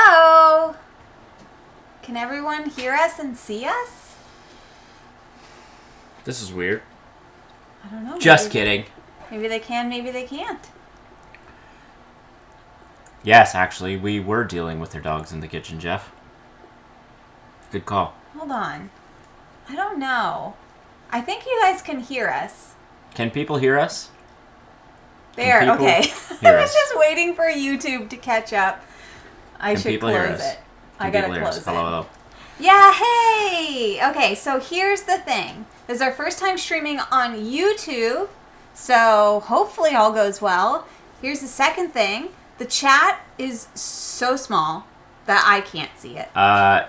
Hello? Can everyone hear us and see us? This is weird. I don't know. Just kidding. Maybe they can, maybe they can't. Yes, actually, we were dealing with their dogs in the kitchen, Jeff. Good call. Hold on. I don't know. I think you guys can hear us. Can people hear us? There, Can people okay. hear I was us? just waiting for YouTube to catch up. I Can should people hear close us? it. Can I gotta people hear us? close it. Hello. Yeah, hey! Okay, so here's the thing. This is our first time streaming on YouTube, so hopefully all goes well. Here's the second thing. The chat is so small that I can't see it.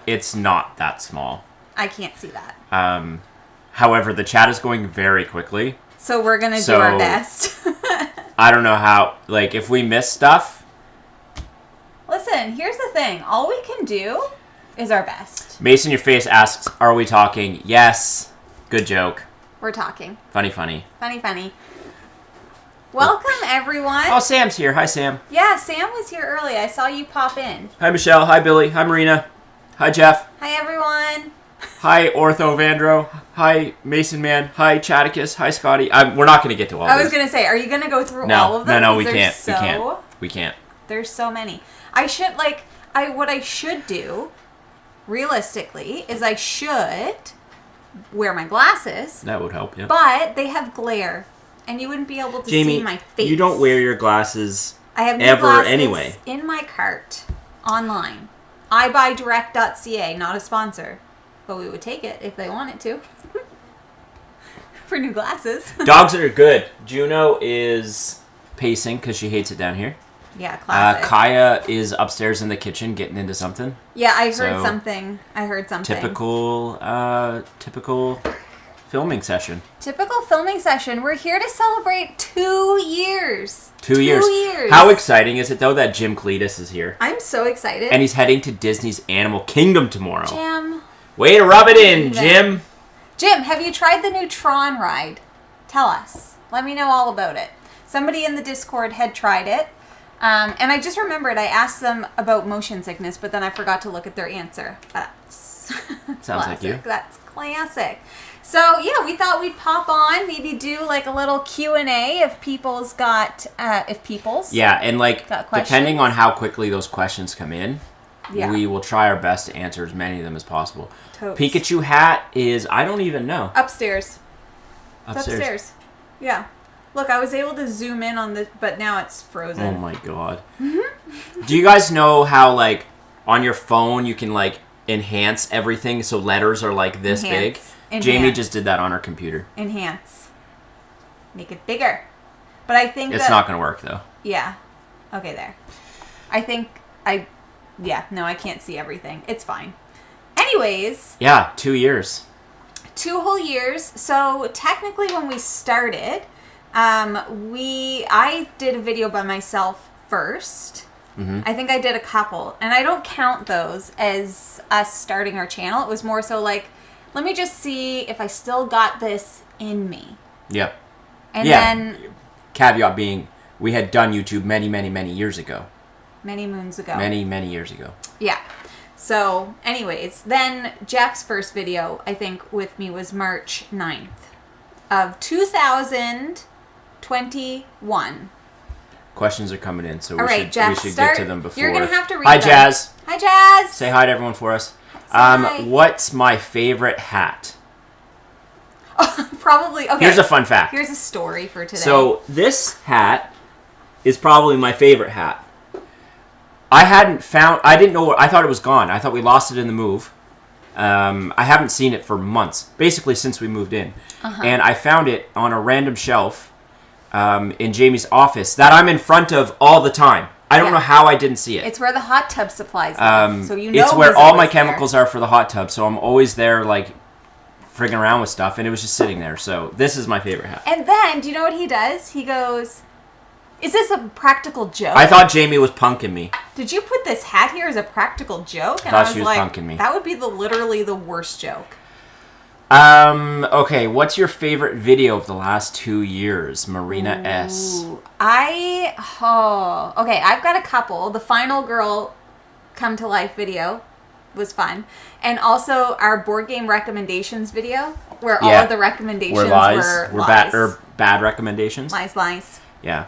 It's not that small. I can't see that. However, the chat is going very quickly. So we're gonna do our best. I don't know how, like, if we miss stuff. Listen, here's the thing. All we can do is our best. Mason Your Face asks, are we talking? Yes. Good joke. We're talking. Funny. Funny. Welcome, everyone. Oh, Sam's here. Hi, Sam. Yeah, Sam was here early. I saw you pop in. Hi, Michelle. Hi, Billy. Hi, Marina. Hi, Jeff. Hi, everyone. Hi, Ortho Vandro. Hi, Mason Man. Hi, Chaticus. Hi, Scotty. We're not going to get to all I these. was going to say, are you going to go through all of them? No, we Because can't. We can't. There's so many. What I should do, realistically, is I should wear my glasses. That would help, yeah. But they have glare, and you wouldn't be able to Jamie, see my face. you don't wear your glasses I have new ever glasses anyway. in my cart, online. iBuyDirect.ca, not a sponsor. But we would take it if they wanted to. For new glasses. Dogs are good. Juno is pacing because she hates it down here. Yeah, classic. Kaya is upstairs in the kitchen getting into something. Yeah, I heard something. Typical filming session. Typical filming session. We're here to celebrate 2 years. 2 years. 2 years. How exciting is it, though, that Jim Cletus is here? I'm so excited. And he's heading to Disney's Animal Kingdom tomorrow. Jim. Way to rub it in, Jim. Jim, have you tried the new Tron ride? Tell us. Let me know all about it. Somebody in the Discord had tried it. And I just remembered I asked them about motion sickness, but then I forgot to look at their answer. That's Sounds like you. That's classic. So, yeah, we thought we'd pop on, maybe do like a little Q&A if people's got, Yeah, and like, got depending on how quickly those questions come in, yeah. we will try our best to answer as many of them as possible. Totes. Pikachu hat is, I don't even know. Upstairs. It's upstairs. Yeah. Look, I was able to zoom in on the, but now it's frozen. Oh my god. Do you guys know how, like, on your phone you can, like, enhance everything so letters are, like, this big? Jamie just did that on her computer. Enhance. Make it bigger. But I think it's not going to work, though. Yeah. Okay, there. I can't see everything. It's fine. Anyways. Yeah, 2 years. 2 whole years. So, technically when we started, I did a video by myself first. Mm-hmm. I think I did a couple. And I don't count those as us starting our channel. It was more so like, let me just see if I still got this in me. Yep. And then... Caveat being, we had done YouTube many, many, many years ago. Many moons ago. Many, many years ago. Yeah. So, anyways, then Jeff's first video, I think, with me was March 9th of 2021. Questions are coming in, so All right, Jeff, we should get to them before. You're going to have to read Hi, them. Jazz. Hi, Jazz. Say hi to everyone for us. Hi. What's my favorite hat? Probably, okay. Here's a fun fact. Here's a story for today. So, this hat is probably my favorite hat. I didn't know, I thought it was gone. I thought we lost it in the move. I haven't seen it for months, basically since we moved in. Uh-huh. And I found it on a random shelf in Jamie's office that I'm in front of all the time. I don't know how I didn't see it. It's where the hot tub supplies live, so you know it's where all my there. chemicals are for the hot tub, so I'm always there, like, frigging around with stuff, and it was just sitting there. So this is my favorite hat. And then, do you know what he does? He goes, is this a practical joke? I thought Jamie was punking me. Did you put this hat here as a practical joke? And I thought was she was like, punking me. That would be literally the worst joke. Okay, what's your favorite video of the last 2 years? Marina S. Okay, I've got a couple. The Final Girl come to life video was fun. And also our board game recommendations video, where all of the recommendations were lies. Bad recommendations. Lies. Yeah.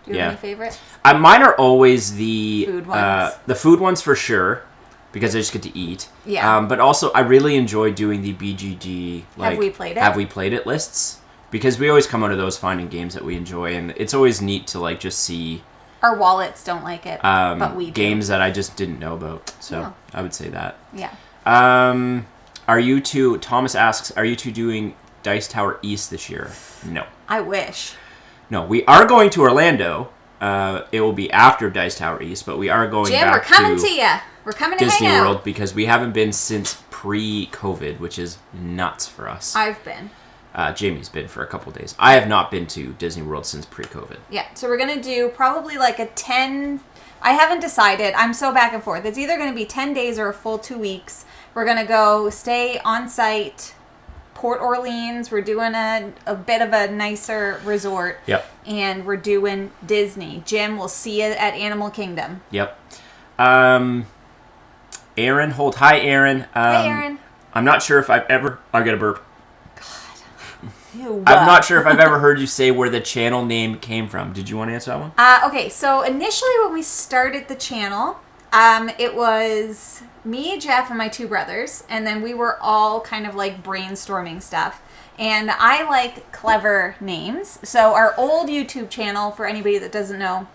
Do you have any favorites? Mine are always the food ones. The food ones for sure, because I just get to eat. Yeah. But also, I really enjoy doing the BGG. Have we played it? Have we played it lists? Because we always come out of those finding games that we enjoy, and it's always neat to like just see. Our wallets don't like it, but we do. Games that I just didn't know about. So I would say that. Yeah. Are you two? Thomas asks, are you two doing Dice Tower East this year? No. I wish. No, we are going to Orlando. It will be after Dice Tower East, but we are going Jim, back we're coming to you. We're coming to Disney hang out. World because we haven't been since pre-COVID, which is nuts for us. I've been. Jamie's been for a couple days. I have not been to Disney World since pre-COVID. Yeah, so we're going to do probably like a 10... I haven't decided. I'm so back and forth. It's either going to be 10 days or a full 2 weeks. We're going to go stay on site, Port Orleans. We're doing a bit of a nicer resort. Yep. And we're doing Disney. Jim, we'll see you at Animal Kingdom. Yep. Aaron Holt. Hi, Aaron. Hey, Aaron. I'm not sure if I've ever... I got a burp. Ew. I'm not sure if I've ever heard you say where the channel name came from. Did you want to answer that one? Okay, so initially when we started the channel, it was me, Jeff, and my two brothers, and then we were all kind of like brainstorming stuff. And I like clever names. So our old YouTube channel, for anybody that doesn't know,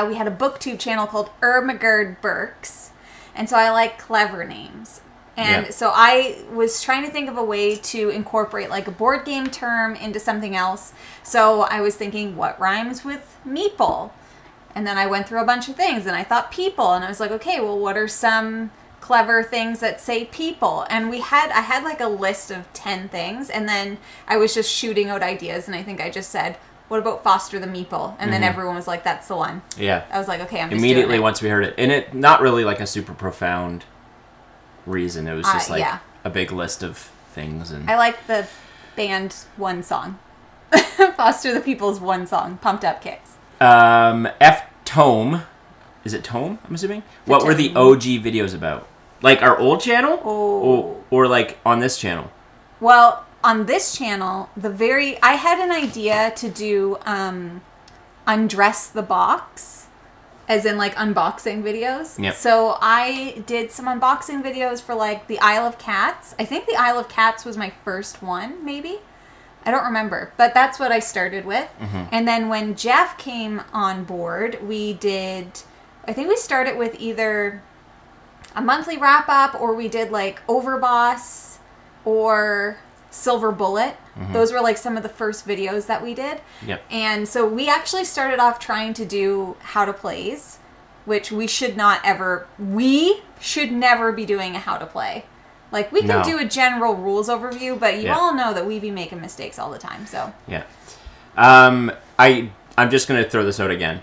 we had a booktube channel called Ermagerd Burks. And so I like clever names. And so I was trying to think of a way to incorporate like a board game term into something else. So I was thinking, what rhymes with meeple? And then I went through a bunch of things and I thought people. And I was like, okay, well, what are some clever things that say people? And I had like a list of 10 things. And then I was just shooting out ideas. And I think I just said, what about Foster the Meeple? And then everyone was like, that's the one. Yeah. I was like, okay, I'm just immediately doing it. Once we heard it. And it not really like a super profound reason. It was just like a big list of things. And I like the band one song. Foster the People's one song, Pumped Up Kicks. F Tome. Is it Tome, I'm assuming? What were the OG videos about? Like our old channel? Or like on this channel? Well, on this channel, I had an idea to do Undress the Box. As in, like, unboxing videos. Yep. So I did some unboxing videos for, like, the Isle of Cats. I think the Isle of Cats was my first one, maybe. I don't remember. But that's what I started with. Mm-hmm. And then when Jeff came on board, I think we started with either a monthly wrap-up or we did, like, Overboss or Silver Bullet. Mm-hmm. Those were like some of the first videos that we did. Yep. And so we actually started off trying to do how to plays, which we should never be doing a how to play. Like we can do a general rules overview, but you all know that we be making mistakes all the time. So yeah. I'm just gonna throw this out again.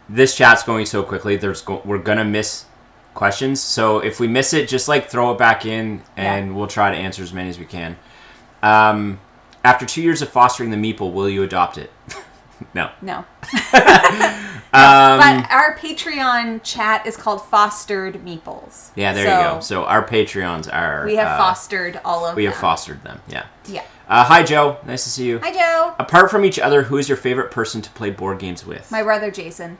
This chat's going so quickly. We're gonna miss questions. So if we miss it, just like throw it back in, and we'll try to answer as many as we can. After 2 years of fostering the Meeple, will you adopt it? No. No. But our Patreon chat is called Fostered Meeples. Yeah, there you go. So our Patreons are... We have fostered all of them. We have fostered them, yeah. Yeah. Hi, Joe. Nice to see you. Hi, Joe. Apart from each other, who is your favorite person to play board games with? My brother, Jason.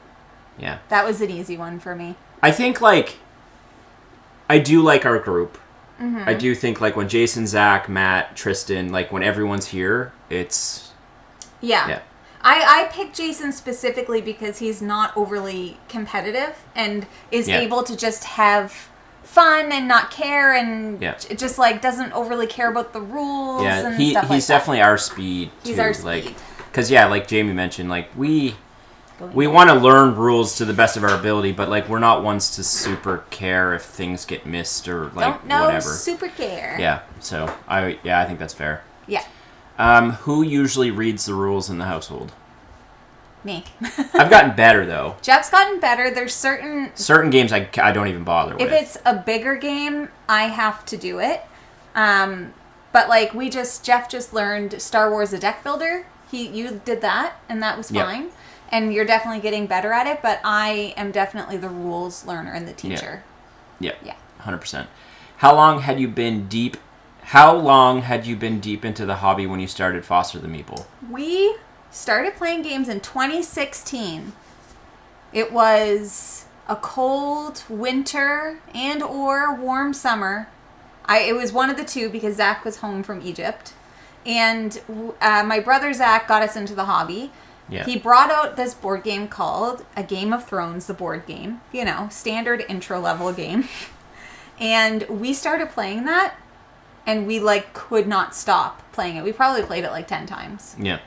Yeah. That was an easy one for me. I think, like... I do like our group. Mm-hmm. I do think, like, when Jason, Zach, Matt, Tristan, like, when everyone's here, it's... Yeah. I picked Jason specifically because he's not overly competitive and is able to just have fun and not care and just, like, doesn't overly care about the rules and stuff like that. He's definitely our speed, too. He's our speed. Because, like Jamie mentioned, like, we want to learn rules to the best of our ability, but, like, we're not ones to super care if things get missed or, like, whatever. Super care. Yeah, so, I think that's fair. Yeah. Who usually reads the rules in the household? Me. I've gotten better, though. Jeff's gotten better. There's certain games I don't even bother with. If it's a bigger game, I have to do it. But, like, Jeff just learned Star Wars: A Deck Builder. You did that, and that was fine. and you're definitely getting better at it, but I am definitely the rules learner and the teacher. Yeah. Yeah. 100%. How long had you been deep into the hobby when you started Foster the Meeple? We started playing games in 2016. It was a cold winter and or warm summer. It was one of the two because Zach was home from Egypt. And my brother Zach got us into the hobby. Yeah. He brought out this board game called A Game of Thrones, the board game. You know, standard intro level game. And we started playing that, and we could not stop playing it. We probably played it 10 times. Yeah.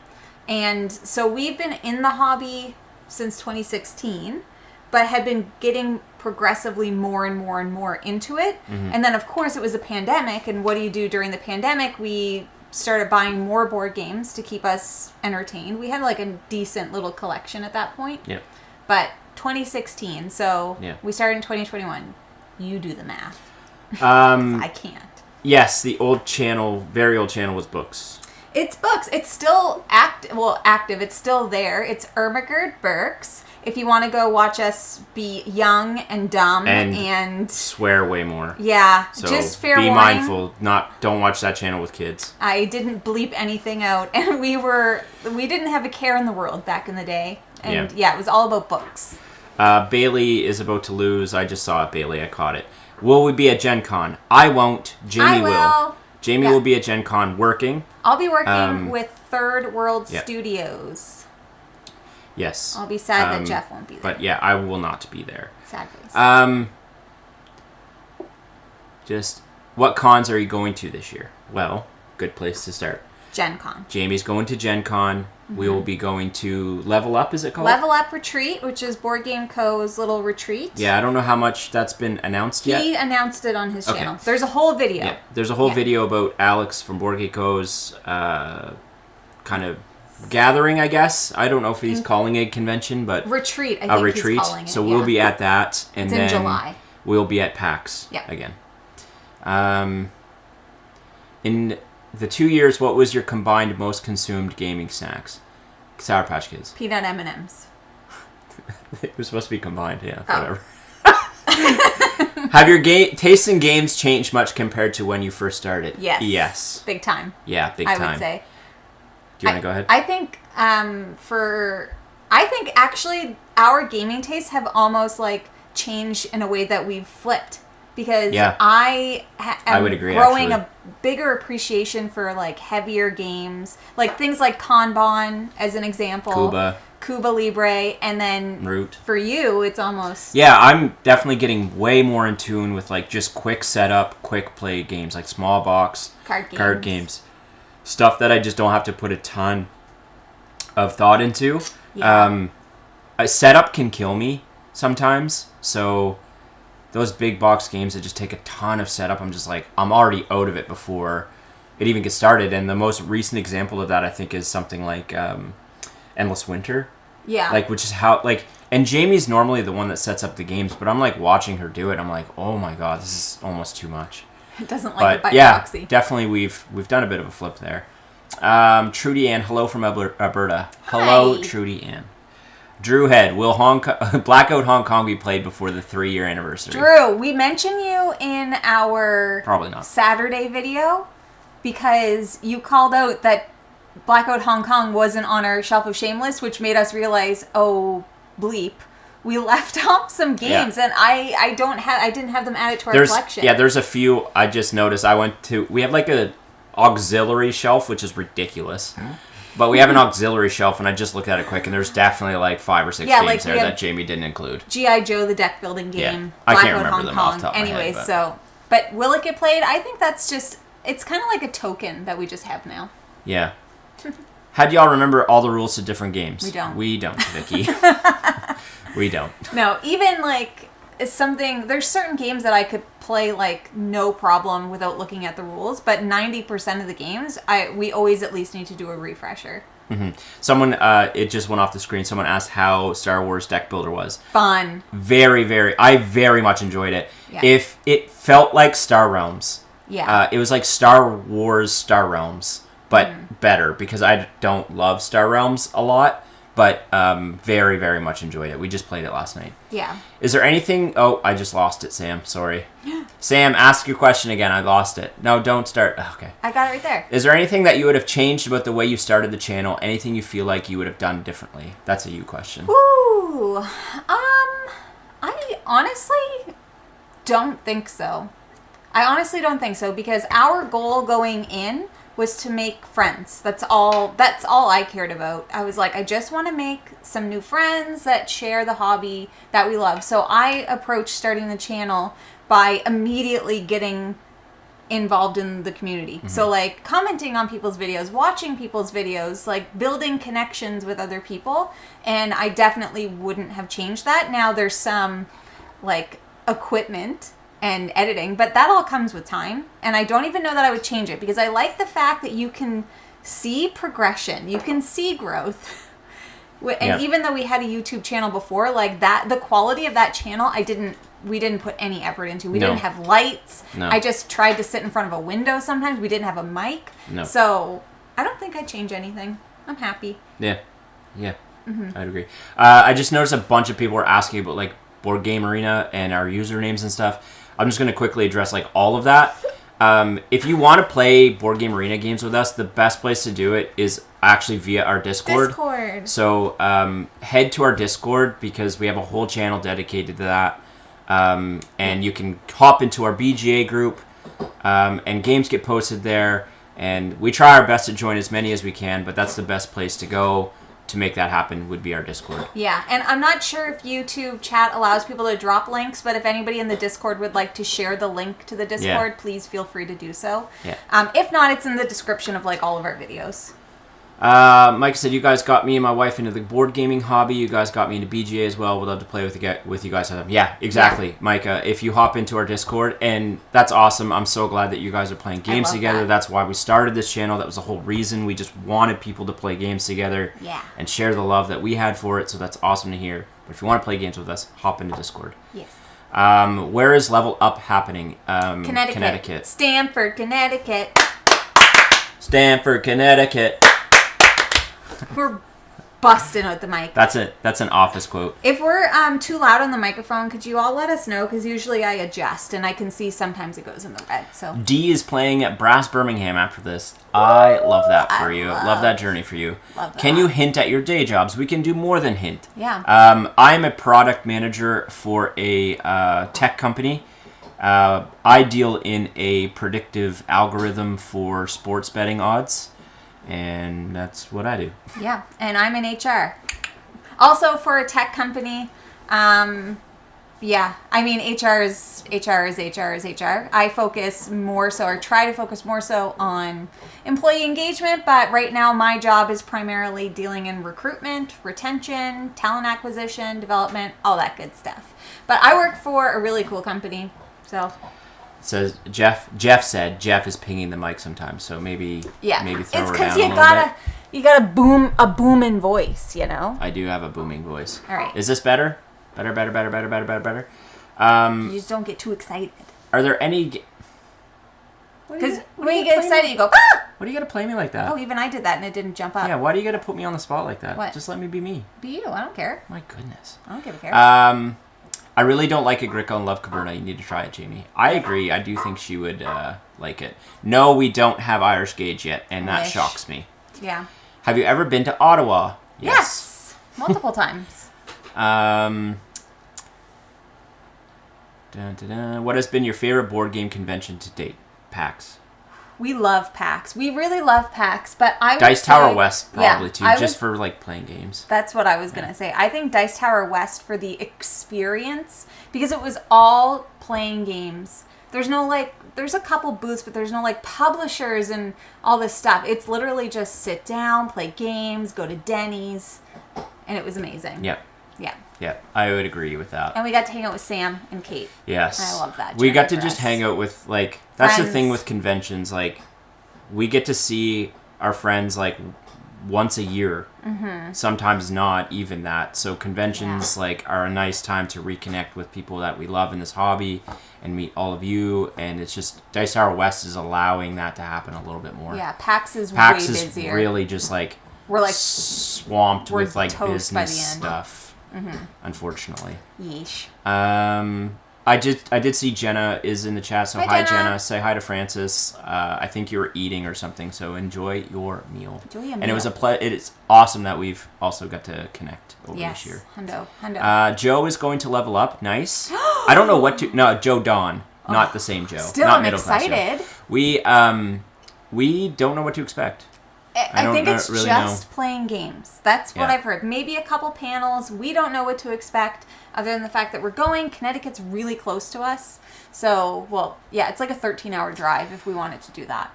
And so we've been in the hobby since 2016, but had been getting progressively more and more and more into it. Mm-hmm. And then, of course, it was a pandemic. And what do you do during the pandemic? We started buying more board games to keep us entertained. We had a decent little collection at that point. Yep. But 2016, so we started in 2021. You do the math. I can't. Yes, the old channel, very old channel was books. It's books. It's still active. It's still there. It's Ermagerd Burks. If you want to go watch us be young and dumb and swear way more. Yeah, so just fair be warning. Mindful. Don't watch that channel with kids. I didn't bleep anything out, and we didn't have a care in the world back in the day. And it was all about books. Bailey is about to lose. I just saw it, Bailey. I caught it. Will we be at Gen Con? I won't. Jamie will. Jamie will be at Gen Con working. I'll be working with Third World Studios. Yes. I'll be sad that Jeff won't be there. But I will not be there. Sad face. Just what cons are you going to this year? Well, good place to start. Gen Con. Jamie's going to Gen Con. Mm-hmm. We will be going to Level Up, is it called? Level Up Retreat, which is Board Game Co.'s little retreat. Yeah, I don't know how much that's been announced yet. He announced it on his channel. There's a whole video. Yeah, there's a whole video about Alex from Board Game Co.'s kind of gathering, I guess. I don't know if he's calling it a convention, but retreat. I think he's calling it. So we'll be at that, and it's then in July. We'll be at PAX again. In the 2 years, what was your combined most consumed gaming snacks? Sour Patch Kids. Peanut M&Ms. It was supposed to be combined. Yeah, whatever. Have your tastes in games changed much compared to when you first started? Yes. Yes. Big time. Yeah, big time. I would say. Do you want to go ahead? I think actually our gaming tastes have almost changed in a way that we've flipped, because I would agree, growing a bigger appreciation for heavier games, things like Kanban as an example, Cuba Libre, and then Root. For you, it's almost I'm definitely getting way more in tune with just quick setup, quick play games like small box card games. Stuff that I just don't have to put a ton of thought into. Yeah. A setup can kill me sometimes. So those big box games that just take a ton of setup, I'm just I'm already out of it before it even gets started. And the most recent example of that, I think, is something like Endless Winter. Yeah. Which is how, and Jamie's normally the one that sets up the games, but I'm watching her do it. I'm oh my God, this is almost too much. It doesn't like it by proxy. Definitely we've done a bit of a flip there. Trudy Ann, hello from Alberta. Hello, Hi. Trudy Ann. Drew Head, will Blackout Hong Kong be played before the 3-year anniversary? Drew, we mentioned you in our probably not Saturday video because you called out that Blackout Hong Kong wasn't on our Shelf of Shame list, which made us realize, oh bleep, we left off some games, and I didn't have them added to our collection. Yeah, there's a few. I just noticed. We have a auxiliary shelf, which is ridiculous. But we have an auxiliary shelf, and I just looked at it quick, and there's definitely 5 or 6 games there that Jamie didn't include. G.I. Joe, the deck building game. Yeah. I can't remember Hong them Kong. off the top of my head. Anyways, but will it get played? I think that's just, it's kind of like a token that we just have now. Yeah. How do y'all remember all the rules to different games? We don't. Vicky. We don't. No, even there's certain games that I could play no problem without looking at the rules, but 90% of the games we always at least need to do a refresher. Mm-hmm. Someone it just went off the screen. Someone asked how Star Wars Deck Builder was. Fun. I very much enjoyed it. Yeah. If it felt like Star Realms. Yeah. It was like Star Wars Star Realms, but better, because I don't love Star Realms a lot. but very, very much enjoyed it. We just played it last night. Yeah. Is there anything... Oh, I just lost it, Sam. Sorry. Sam, ask your question again. I lost it. No, don't start. Okay. I got it right there. Is there anything that you would have changed about the way you started the channel? Anything you feel like you would have done differently? That's a you question. Ooh. I honestly don't think so. I honestly don't think so, because our goal going in was to make friends. That's all I cared about. I was like, I just want to make some new friends that share the hobby that we love. So I approached starting the channel by immediately getting involved in the community. Mm-hmm. So like commenting on people's videos, watching people's videos, like building connections with other people. And I definitely wouldn't have changed that. Now there's some like equipment and editing, but that all comes with time, and I don't even know that I would change it, because I like the fact that you can see progression, you can see growth. And even though we had a YouTube channel before, like that, the quality of that channel, we didn't put any effort into. We didn't have lights. No. I just tried to sit in front of a window sometimes. We didn't have a mic. No. So I don't think I'd change anything. I'm happy. Yeah. Mm-hmm. I'd agree. I just noticed a bunch of people were asking about like Board Game Arena and our usernames and stuff. I'm just going to quickly address like all of that. If you want to play Board Game Arena games with us, the best place to do it is actually via our Discord. So head to our Discord, because we have a whole channel dedicated to that. And you can hop into our BGA group, and games get posted there. And we try our best to join as many as we can, but that's the best place to go to make that happen, would be our Discord. Yeah, and I'm not sure if YouTube chat allows people to drop links, but if anybody in the Discord would like to share the link to the Discord, please feel free to do so. Yeah. If not, it's in the description of like all of our videos. Mike said, you guys got me and my wife into the board gaming hobby. You guys got me into BGA as well. Would love to play with you guys. Yeah, exactly. Yeah. Micah, if you hop into our Discord, and that's awesome. I'm so glad that you guys are playing games together. That's why we started this channel. That was the whole reason. We just wanted people to play games together and share the love that we had for it. So that's awesome to hear. But if you want to play games with us, hop into Discord. Yes. Where is Level Up happening? Connecticut. Stamford, Connecticut. Stanford, Connecticut. We're busting out the mic. That's it. That's an office quote. If we're too loud on the microphone, could you all let us know? Because usually I adjust, and I can see sometimes it goes in the red. So D is playing at Brass Birmingham after this. I love that for you. Love that journey for you. Love that. Can you hint at your day jobs? We can do more than hint. Yeah. I am a product manager for a tech company. I deal in a predictive algorithm for sports betting odds. And that's what I do. Yeah, and I'm in HR. Also for a tech company, yeah, I mean, HR is HR. I focus more so, or try to focus more so on employee engagement, but right now my job is primarily dealing in recruitment, retention, talent acquisition, development, all that good stuff. But I work for a really cool company, so... Says Jeff said Jeff is pinging the mic sometimes, so maybe throw her down a little bit. It's because you got a booming voice, you know. I do have a booming voice. All right. Is this better? Better. You just don't get too excited. Are there any? Because when you get excited, you go. Ah! What do you got to play me like that? Oh, even I did that and it didn't jump up. Yeah. Why do you got to put me on the spot like that? What? Just let me be me. Be you. I don't care. My goodness. I don't give a care. I really don't like Agricola and love Caverna. You need to try it, Jamie. I agree. I do think she would like it. No, we don't have Irish Gauge yet, and that shocks me. Yeah. Have you ever been to Ottawa? Yes. Multiple times. What has been your favorite board game convention to date? PAX. We love PAX. We really love PAX, but I would Dice say, Tower West probably too, just for like playing games. That's what I was gonna say. I think Dice Tower West for the experience, because it was all playing games. There's no like, there's a couple booths, but there's no like publishers and all this stuff. It's literally just sit down, play games, go to Denny's, and it was amazing. Yep. Yeah. Yeah, I would agree with that. And we got to hang out with Sam and Kate. Yes. I love that. We got to just hang out with, like, that's friends. The thing with conventions. Like, we get to see our friends, like, once a year. Mm-hmm. Sometimes not even that. So conventions, like, are a nice time to reconnect with people that we love in this hobby and meet all of you. And it's just, Dice Tower West is allowing that to happen a little bit more. Yeah, PAX is way busier. PAX is really just, like, we're like swamped with like toast by the business end. stuff. Unfortunately. Yeesh. I did see Jenna is in the chat, so hi Jenna. Jenna. Say hi to Francis. I think you were eating or something, so enjoy your meal. And it was it is awesome that we've also got to connect over this year. Hundo. Joe is going to level up. Nice. I don't know what to. No, Joe Dawn, not the same Joe. Still, not I'm middle class excited. Joe. We don't know what to expect. I think it's really just playing games. That's what I've heard. Maybe a couple panels. We don't know what to expect other than the fact that we're going. Connecticut's really close to us. So, well, yeah, it's like a 13-hour drive if we wanted to do that.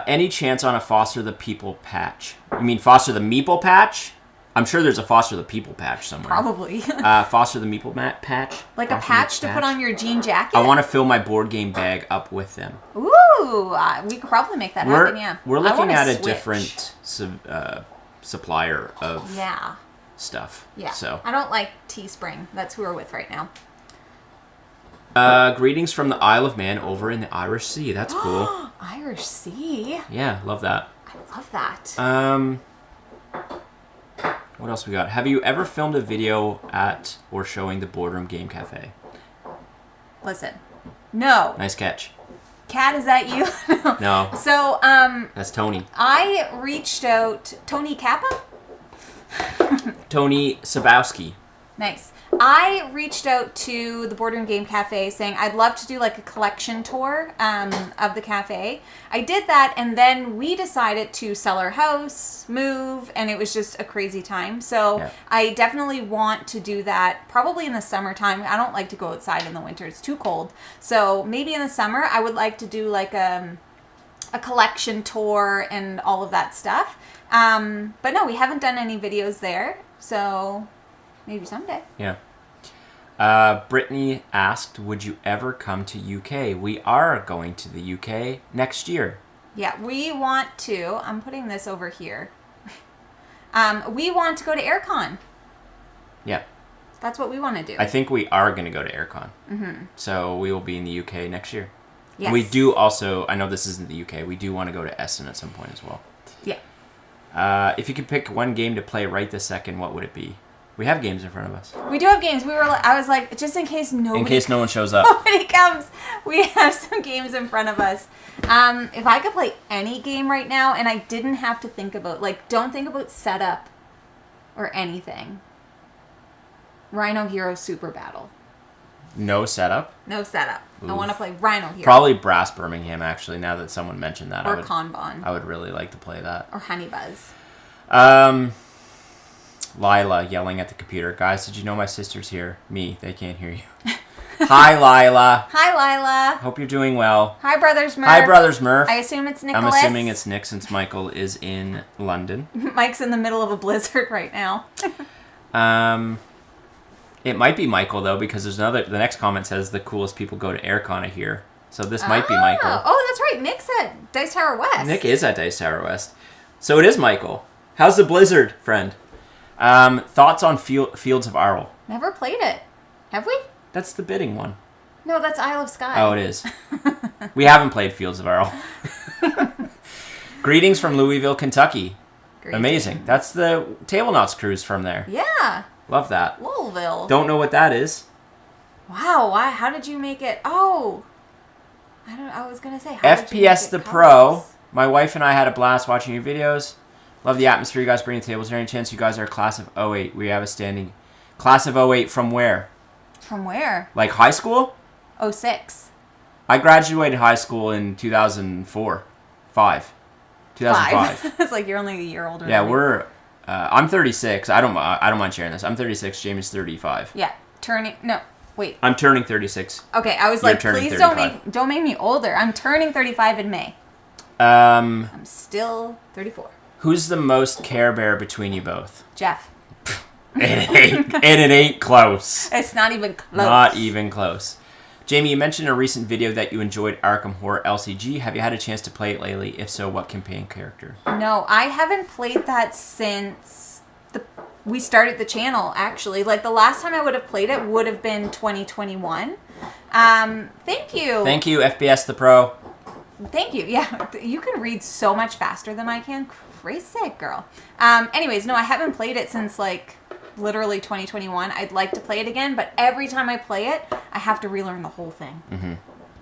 Any chance on a Foster the People patch? You mean Foster the Meeple patch? I'm sure there's a Foster the People patch somewhere. Probably. Foster the Meeple patch? Like a patch to put on your jean jacket? I want to fill my board game bag up with them. Ooh, we could probably make that happen, yeah. We're looking at a different supplier of stuff. Yeah. So. I don't like Teespring. That's who we're with right now. Greetings from the Isle of Man over in the Irish Sea. That's cool. Irish Sea? Yeah, love that. I love that. What else we got? Have you ever filmed a video at or showing the Boardroom Game Cafe? Listen. No. Nice catch. Kat, is that you? No. So, that's Tony. I reached out... Tony Kappa? Tony Sabowski. Nice. I reached out to the Boardroom Game Cafe saying I'd love to do like a collection tour of the cafe. I did that, and then we decided to sell our house, move, and it was just a crazy time. So I definitely want to do that probably in the summertime. I don't like to go outside in the winter. It's too cold. So maybe in the summer I would like to do like a collection tour and all of that stuff. But no, we haven't done any videos there. So... maybe someday. Yeah. Brittany asked, would you ever come to UK? We are going to the UK next year. Yeah, we want to. I'm putting this over here. We want to go to Aircon. Yeah. That's what we want to do. I think we are going to go to Aircon. Mm-hmm. So we will be in the UK next year. Yes. And we do also, I know this isn't the UK, we do want to go to Essen at some point as well. Yeah. If you could pick one game to play right this second, what would it be? We have games in front of us. We do have games. I was like, just in case no one shows up. Nobody comes. We have some games in front of us. If I could play any game right now and I didn't have to think about, like, don't think about setup or anything. Rhino Hero Super Battle. No setup? No setup. Oof. I want to play Rhino Hero. Probably Brass Birmingham, actually, now that someone mentioned that. Or Kanban. I would really like to play that. Or Honey Buzz. Lila yelling at the computer. Guys, did you know my sister's here? Me. They can't hear you. Hi, Lila. Hi, Lila. Hope you're doing well. Hi, Brothers Murph. Hi, Brothers Murph. I assume it's Nicholas. I'm assuming it's Nick since Michael is in London. Mike's in the middle of a blizzard right now. It might be Michael, though, because there's the next comment says the coolest people go to Aircon here. So this might be Michael. Oh, that's right. Nick's at Dice Tower West. Nick is at Dice Tower West. So it is Michael. How's the blizzard, friend? Thoughts on Fields of Arle? Never played it. Have we? That's the bidding one. No, that's Isle of Skye. Oh, it is. We haven't played Fields of Arle. Greetings from Louisville, Kentucky. Great. Amazing. That's the Table Knots cruise from there. Yeah. Love that. Louisville. Don't know what that is. Wow. Why? How did you make it? Oh. I was going to say. FPS the Pro. My wife and I had a blast watching your videos. Love the atmosphere you guys bring to the table. Is there any chance you guys are a class of 08? We have a standing. Class of 08 from where? From where? Like high school? 06. I graduated high school in 2004. 2005. It's like you're only a year older yeah, than me. we're... I'm 36. I don't mind sharing this. I'm 36. Jamie's 35. Yeah. No. Wait. I'm turning 36. Okay, I was You're like, turning please 35. don't make me older. I'm turning 35 in May. I'm still 34. Who's the most Care Bear between you both? Jeff. It ain't close. It's not even close. Not even close. Jamie, you mentioned in a recent video that you enjoyed Arkham Horror LCG. Have you had a chance to play it lately? If so, what campaign character? No, I haven't played that since we started the channel, actually. Like, the last time I would have played it would have been 2021. Thank you. Thank you, FPS the Pro. Thank you. Yeah, you can read so much faster than I can. Crazy girl. Anyways, no, I haven't played it since like literally 2021. I'd like to play it again, but every time I play it, I have to relearn the whole thing. Mm-hmm.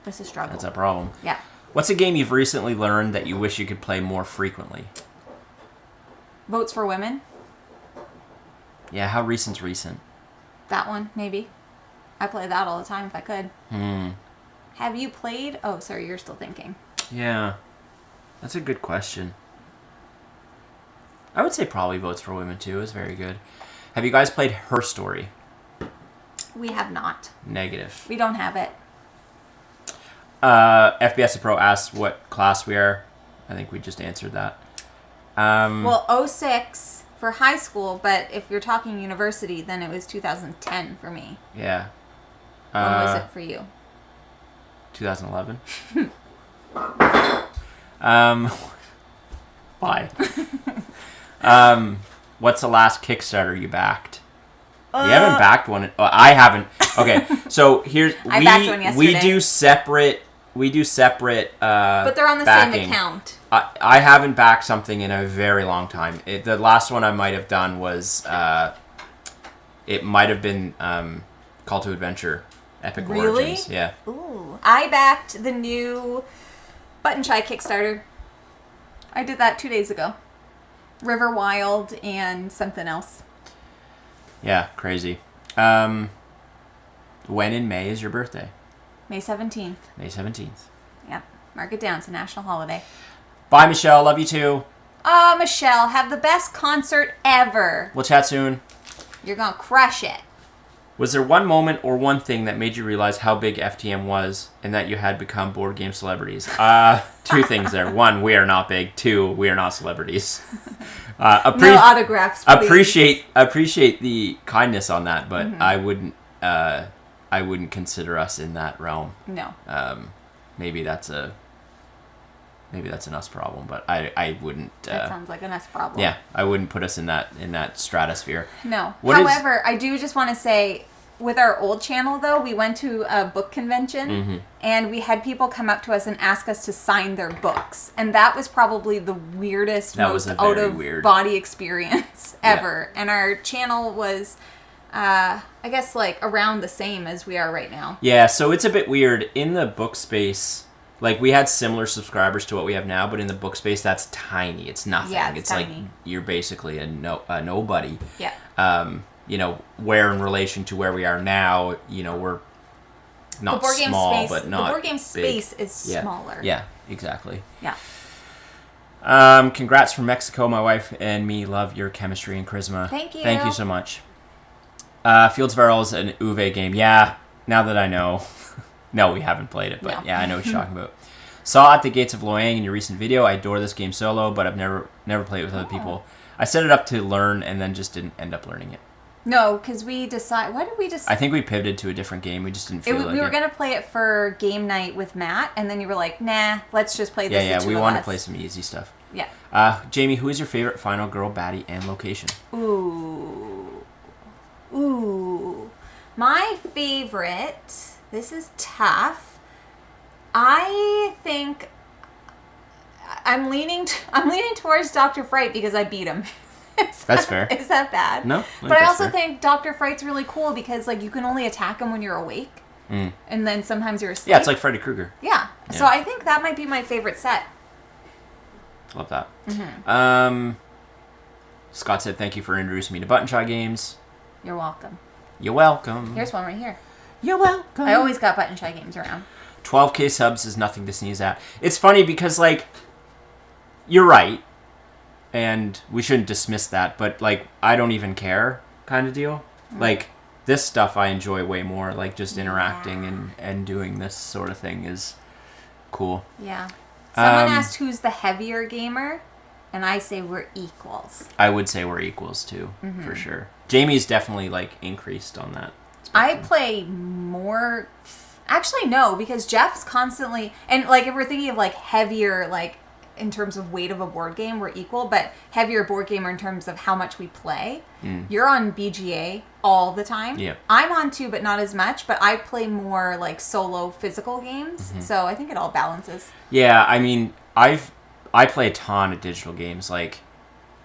This is a struggle. That's a problem. Yeah. What's a game you've recently learned that you wish you could play more frequently? Votes for Women. Yeah, how recent's recent? That one, maybe. I play that all the time if I could. Have you played? Oh, sorry, you're still thinking. Yeah, that's a good question. I would say probably Votes for Women too is very good. Have you guys played Her Story? We have not. Negative. We don't have it. FBS Pro asked what class we are. I think we just answered that. Well, 06 for high school, but if you're talking university, then it was 2010 for me. Yeah. When was it for you? 2011. Why? What's the last Kickstarter you backed? You haven't backed one. I haven't. Okay, so here's I backed one yesterday. We do separate. But they're on the backing. same account. I haven't backed something in a very long time. The last one I might have done was it might have been Call to Adventure, Epic Origins. Yeah. Ooh, I backed the new Button Shy Kickstarter. I did that 2 days ago. River Wild and something else. Yeah, crazy. When in May is your birthday? May 17th. May 17th. Yep. Mark it down. It's a national holiday. Bye, Michelle. Love you too. Michelle, have the best concert ever. We'll chat soon. You're going to crush it. Was there one moment or one thing that made you realize how big FTM was and that you had become board game celebrities? Two things there. One, we are not big. Two, we are not celebrities. No autographs, please. Appreciate the kindness on that, but I wouldn't consider us in that realm. No. Maybe that's an us problem, but I wouldn't. That sounds like an us problem. Yeah, I wouldn't put us in that stratosphere. No. However, I do just want to say, with our old channel though, we went to a book convention and we had people come up to us and ask us to sign their books, and that was probably the weirdest, most out of body experience ever. Yeah. And our channel was, I guess, like around the same as we are right now. Yeah, so it's a bit weird in the book space. Like, we had similar subscribers to what we have now, but in the book space, that's tiny. It's nothing. Yeah, it's tiny. Like you're basically a nobody. Yeah. Where in relation to where we are now, we're not small, but not the board game space big. Is smaller. Yeah, exactly. Yeah. Congrats from Mexico. My wife and me love your chemistry and charisma. Thank you. Thank you so much. Fields Varel is an Uwe game. Yeah, now that I know. No, we haven't played it, but yeah, I know what you're talking about. Saw At the Gates of Loyang in your recent video. I adore this game solo, but I've never played it with other people. I set it up to learn and then just didn't end up learning it. No, because we decided... Why did we decide? I think we pivoted to a different game. We just didn't feel like it. We were going to play it for game night with Matt, and then you were like, nah, let's just play this. Yeah, we wanted to play some easy stuff. Yeah. Jamie, who is your favorite final girl, baddie, and location? Ooh. My favorite... This is tough. I think I'm leaning towards Dr. Fright because I beat him. That's fair. Is that bad? No. But I also think Dr. Fright's really cool because like you can only attack him when you're awake. And then sometimes you're asleep. Yeah, it's like Freddy Krueger. Yeah. So I think that might be my favorite set. Love that. Scott said, thank you for introducing me to Button Shy games. You're welcome. You're welcome. Here's one right here. You're welcome. I always got Button Shy games around. 12K subs is nothing to sneeze at. It's funny because, like, you're right, and we shouldn't dismiss that, but, like, I don't even care kind of deal. Like, this stuff I enjoy way more, like, just interacting and doing this sort of thing is cool. Yeah. Someone asked who's the heavier gamer, and I say we're equals. I would say we're equals, too, for sure. Jamie's definitely, like, increased on that. I play more... Actually, no, because Jeff's constantly... And, like, if we're thinking of, like, heavier, like, in terms of weight of a board game, we're equal, but heavier board gamer in terms of how much we play. You're on BGA all the time. Yeah. I'm on too, but not as much, but I play more like solo physical games, so I think it all balances. Yeah, I mean, I play a ton of digital games, like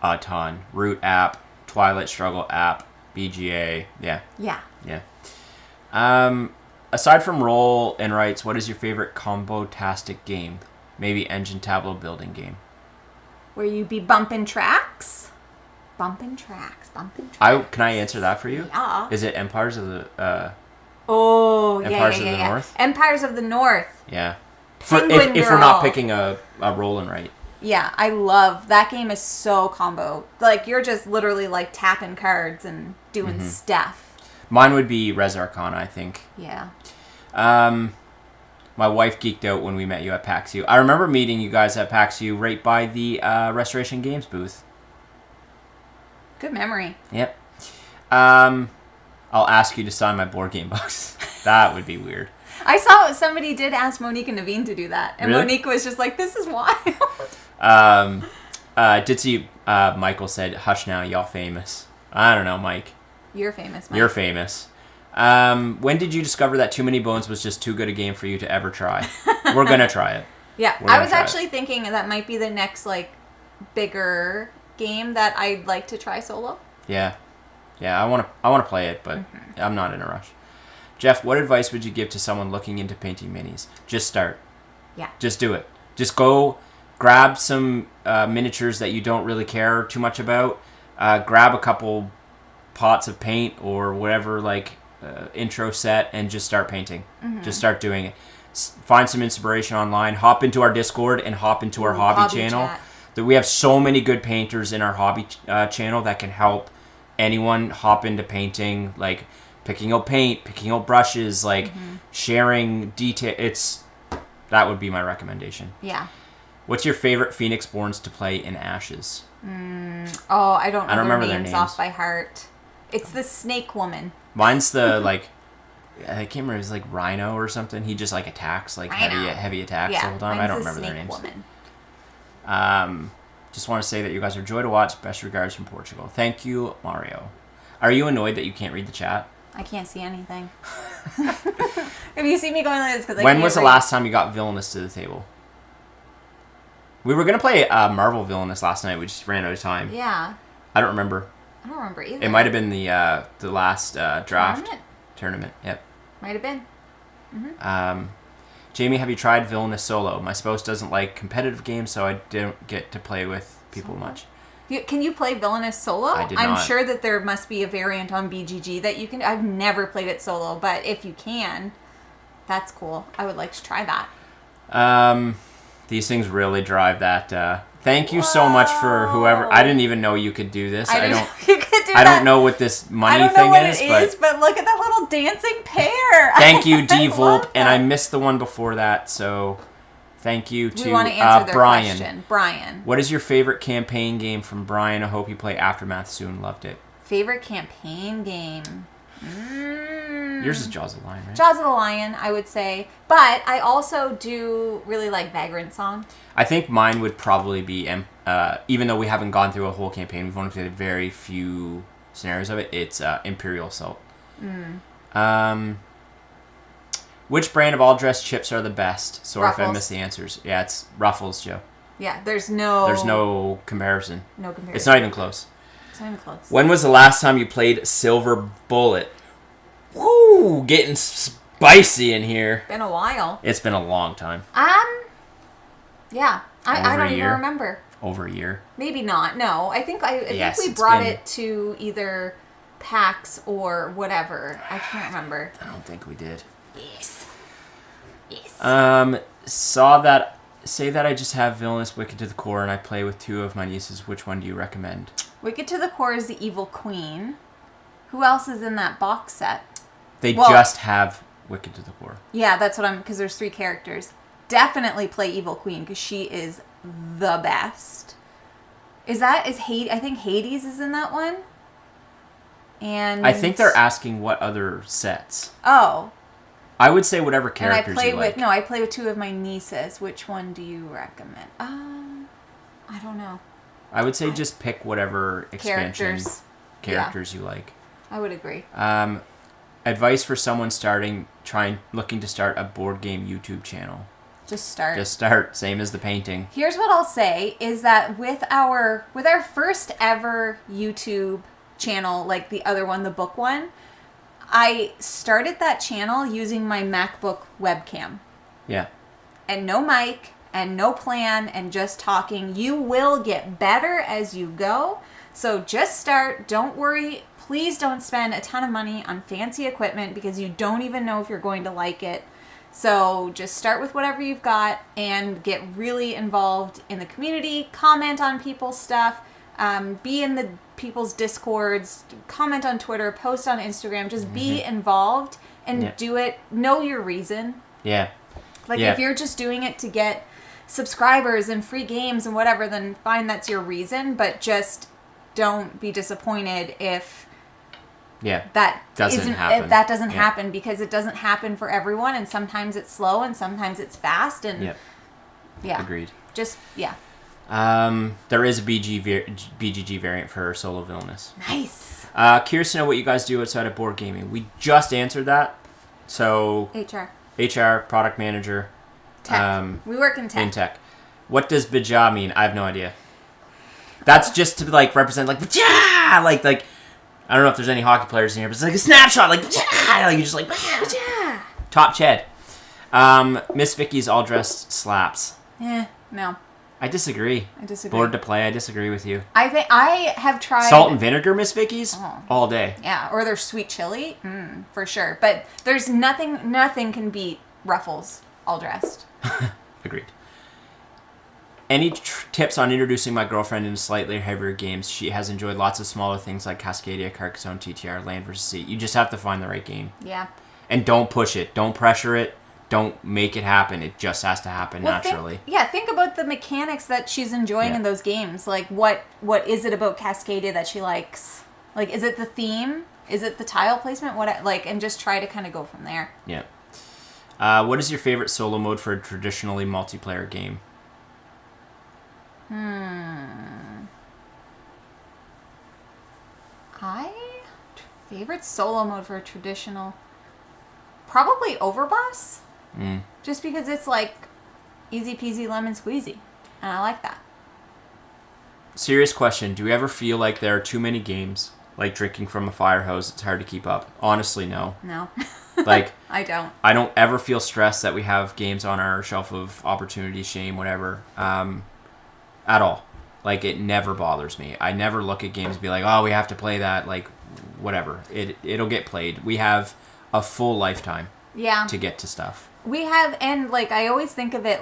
a ton. Root app, Twilight Struggle app, BGA, yeah. Aside from roll and writes, what is your favorite combo-tastic game? Maybe engine tableau building game. Where you be bumping tracks? Bumping tracks. Can I answer that for you? Yeah. Is it Empires of the Empires of the North? Empires of the North. Yeah. Penguin If we're not Girl. picking a roll and write. Yeah, I love that game. Is so combo. Like you're just literally like tapping cards and doing stuff. Mine would be Res Arcana, I think. Yeah. My wife geeked out when we met you at PAX U. I remember meeting you guys at PAX U right by the Restoration Games booth. Good memory. Yep. I'll ask you to sign my board game box. That would be weird. I saw somebody did ask Monique and Naveen to do that, and Really? Monique was just like, "This is wild." Did see Michael said, "Hush now, y'all famous." I don't know, Mike. You're famous, Mike. You're famous. When did you discover that Too Many Bones was just too good a game for you to ever try? We're gonna try it. Yeah, We're gonna I was try actually thinking that might be the next like bigger game that I'd like to try solo. Yeah, I wanna play it, but I'm not in a rush. Jeff, what advice would you give to someone looking into painting minis? Just start. Yeah. Just do it. Just go grab some miniatures that you don't really care too much about. Grab a couple pots of paint or whatever, like intro set, and just start painting. Just start doing it. Find some inspiration online. Hop into our Discord and hop into our hobby channel. That we have so many good painters in our hobby channel that can help anyone hop into painting, like picking out paint, picking out brushes, like sharing detail. That would be my recommendation. Yeah. What's your favorite Phoenix Borns to play in Ashes? Oh, I don't remember their their names off by heart. It's the Snake Woman. Mine's the like, I can't remember. It's like Rhino or something. He just like attacks, like heavy attacks the whole time. I don't remember their names. Woman. Just want to say that you guys are a joy to watch. Best regards from Portugal. Thank you, Mario. Are you annoyed that you can't read the chat? I can't see anything. If you see me going like this, because when was the last time you got Villainous to the table? We were gonna play Marvel Villainous last night. We just ran out of time. Yeah. I don't remember. I don't remember either. It might have been the last draft tournament. Yep. Might have been. Jamie, have you tried Villainous solo? My spouse doesn't like competitive games, so I didn't get to play with people much. Can you play Villainous solo? I did I'm not. sure that there must be a variant on BGG that you can. I've never played it solo, but if you can, that's cool. I would like to try that. These things really drive that. Thank you so much for whoever. I didn't even know you could do this. I don't. You could do I that. don't know what this money I don't thing know what is, it is, but look at that little dancing pair. Thank you, D I love Volp, and I that. missed the one before that, so thank you to We want to answer their Brian. question. Brian. What is your favorite campaign game from Brian? I hope you play Aftermath soon. Loved it. Favorite campaign game? Yours is Jaws of the Lion, right? Jaws of the Lion, I would say. But I also do really like Vagrant Song. I think mine would probably be, even though we haven't gone through a whole campaign, we've only played very few scenarios of it, it's Imperial Assault. Which brand of all-dressed chips are the best? Sorry if I Ruffles. missed the answers. Yeah, it's Ruffles, Joe. Yeah, there's no comparison. No comparison. It's not even close. It's not even close. When was the last time you played Silver Bullet? Woo! Getting spicy in here. Been a while. It's been a long time. Yeah. I Over a don't even year? remember. Over a year. Maybe not. No, I think Yes, we it's brought been- it to either PAX or whatever. I can't remember. I don't think we did. Yes. Say that I just have Villainous Wicked to the Core and I play with two of my nieces. Which one do you recommend? Wicked to the Core is the Evil Queen. Who else is in that box set? They just have Wicked to the Core. Yeah, that's what because there's 3 characters. Definitely play Evil Queen because she is the best. Is Hades? I think Hades is in that one. And I think they're asking what other sets. Oh. I would say whatever And I characters play you like. I play with 2 of my nieces. Which one do you recommend? I don't know. I would say just pick whatever expansion characters you like. I would agree. Advice for someone looking to start a board game YouTube channel. Just start. Same as the painting. Here's what I'll say is that with our first ever YouTube channel, like the other one, the book one, I started that channel using my MacBook webcam. Yeah. And no mic and no plan and just talking. You will get better as you go. So just start. Don't worry. Please don't spend a ton of money on fancy equipment because you don't even know if you're going to like it. So just start with whatever you've got and get really involved in the community. Comment on people's stuff. Be in the people's Discords. Comment on Twitter. Post on Instagram. Just be involved and do it. Know your reason. Yeah. If you're just doing it to get subscribers and free games and whatever, then fine, that's your reason. But just don't be disappointed if that doesn't happen because it doesn't happen for everyone, and sometimes it's slow and sometimes it's fast, and agreed. Just there is a BGG variant for Solo Villainous. Nice. Curious to know what you guys do outside of board gaming. We just answered that. So HR, product manager, tech. We work in tech. What does bija mean? I have no idea. That's just to represent bija, like I don't know if there's any hockey players in here, but it's like a snapshot, bija, you're just bija. Top Ched. Miss Vicky's all dressed slaps. No. I disagree. Bored to play. I disagree with you. I think I have tried salt and vinegar Miss Vicky's all day. Yeah, or their sweet chili, for sure. But there's nothing can beat Ruffles all dressed. Agreed. Any tips on introducing my girlfriend into slightly heavier games? She has enjoyed lots of smaller things like Cascadia, Carcassonne, TTR, Land vs. Sea. You just have to find the right game. Yeah. And don't push it. Don't pressure it. Don't make it happen. It just has to happen naturally. Think about the mechanics that she's enjoying in those games. Like, what is it about Cascadia that she likes? Like, is it the theme? Is it the tile placement? And just try to kind of go from there. Yeah. What is your favorite solo mode for a traditionally multiplayer game? Favorite solo mode for a traditional... Probably Overboss. Just because it's easy peasy lemon squeezy. And I like that. Serious question. Do you ever feel like there are too many games? Like drinking from a fire hose, it's hard to keep up. Honestly, no. No. I don't ever feel stressed that we have games on our shelf of opportunity, shame, whatever. At all. It never bothers me. I never look at games and be like, oh, we have to play that. Whatever. It'll get played. We have a full lifetime to get to stuff. We have, and I always think of it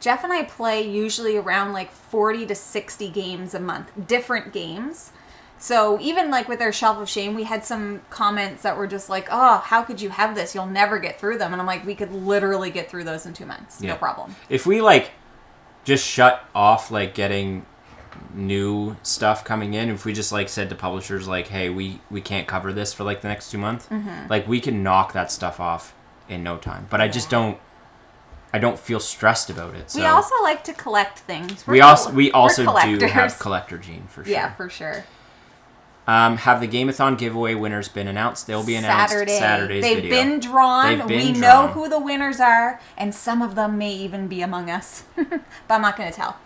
Jeff and I play usually around 40 to 60 games a month, different games. So even with our Shelf of Shame, we had some comments that were just oh, how could you have this? You'll never get through them. And I'm like, we could literally get through those in 2 months. Yeah. No problem. If we just shut off getting new stuff coming in, if we just said to publishers hey, we can't cover this for the next 2 months, we can knock that stuff off in no time. But I just don't feel stressed about it. So. We also like to collect things. We also do have collector gene for sure. Yeah, for sure. Have the Gameathon giveaway winners been announced? They'll be announced Saturday's They've video. been drawn. We know who the winners are, and some of them may even be among us. But I'm not going to tell.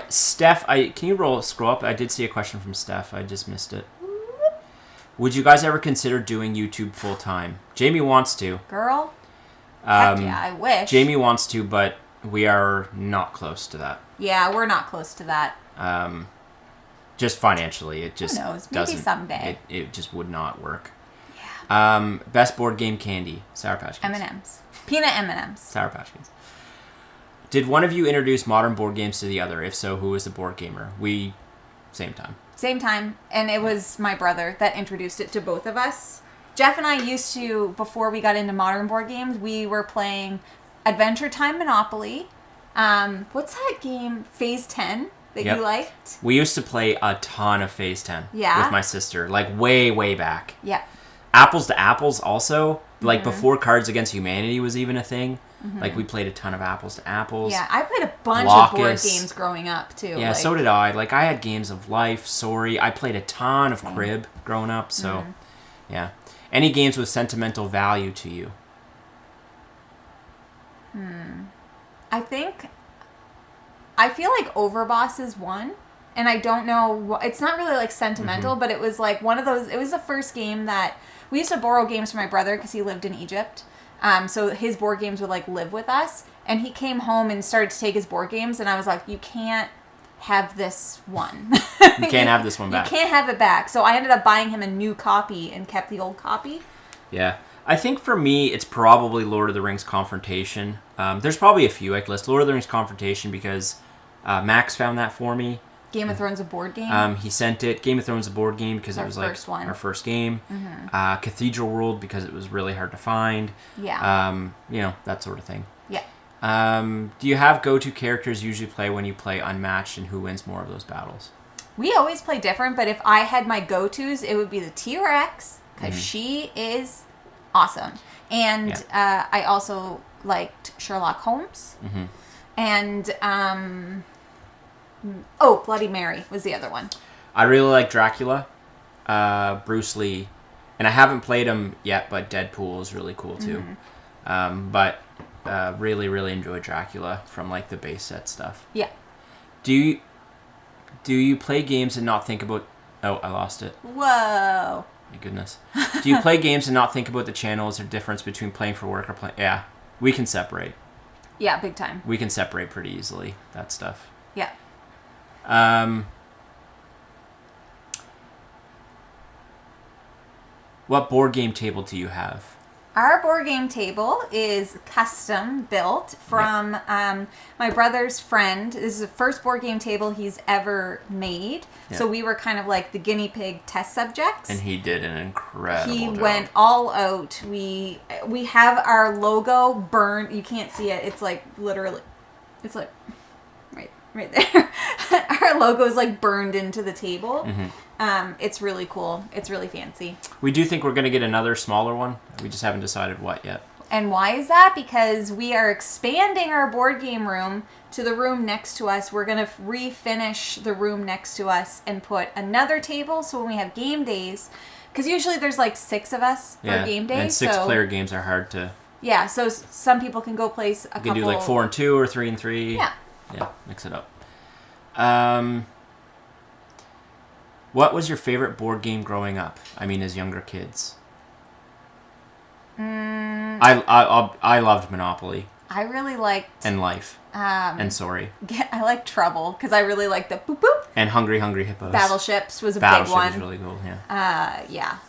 Steph, can you scroll up? I did see a question from Steph. I just missed it. Would you guys ever consider doing YouTube full time? Jamie wants to. Girl? Heck yeah, I wish. Jamie wants to, but we are not close to that. Yeah, we're not close to that. Just financially, it just Who knows? Maybe someday. It just would not work. Yeah. Best board game candy, Sour Patch Kids. M&M's. Peanut M&M's. Sour Patch Kids. Did one of you introduce modern board games to the other? If so, who was the board gamer? We, same time. Same time, and it was my brother that introduced it to both of us. Jeff and I used to, before we got into modern board games, we were playing Adventure Time Monopoly. What's that game? Phase 10 that you liked? We used to play a ton of Phase 10 with my sister, way, way back. Yeah. Apples to Apples also, before Cards Against Humanity was even a thing. Like, we played a ton of Apples to Apples. Yeah, I played a bunch of board Blockus. games growing up, too. Yeah, so did I. Like, I had games of Life, Sorry. I played a ton of Crib growing up, so, yeah. Any games with sentimental value to you? I feel like Overboss is one, and I don't know, it's not really like sentimental, but it was like one of those, it was the first game that, we used to borrow games from my brother because he lived in Egypt, so his board games would like live with us, and he came home and started to take his board games, and I was like, you can't have this one. You can't have this one back. You can't have it back, so I ended up buying him a new copy and kept the old copy. Yeah. I think for me, it's probably Lord of the Rings Confrontation. There's probably a few I could list. Lord of the Rings Confrontation because Max found that for me. Game of Thrones a board game? He sent it. Game of Thrones a board game because it was like our first game. Cathedral World because it was really hard to find. Yeah. You know, that sort of thing. Yeah. Do you have go-to characters you usually play when you play Unmatched, and who wins more of those battles? We always play different, but if I had my go-tos, it would be the T-Rex because she is awesome. And I also liked Sherlock Holmes. And, Bloody Mary was the other one. I really like Dracula, Bruce Lee, and I haven't played him yet, but Deadpool is really cool too. But really, really enjoy Dracula from like the base set stuff. Yeah. Do you play games and not think about... Oh, I lost it. Whoa. My goodness. Do you play games and not think about the channels or difference between playing for work or playing... Yeah, we can separate. Yeah, big time. We can separate pretty easily, that stuff. Yeah. What board game table do you have? Our board game table is custom built from my brother's friend. This is the first board game table he's ever made. Yep. So we were kind of like the guinea pig test subjects. And he did an incredible job. Went all out. We have our logo burned. You can't see it. It's like literally, it's like right there. Our logo is like burned into the table. It's really cool. It's really fancy. We do think we're going to get another smaller one. We just haven't decided what yet. And why is that? Because we are expanding our board game room to the room next to us. We're going to refinish the room next to us and put another table. So when we have game days, because usually there's like 6 of us for game days. And 6-player games are hard to... Yeah, so some people can go place a couple... You can do like 4 and 2 or 3 and 3. Yeah. Yeah, mix it up. What was your favorite board game growing up? I mean, as younger kids. I loved Monopoly. I really liked... And Life. And Sorry. I like Trouble, because I really like the boop boop. And Hungry Hungry Hippos. Battleships was a big one. Battleship was really cool, yeah. Yeah,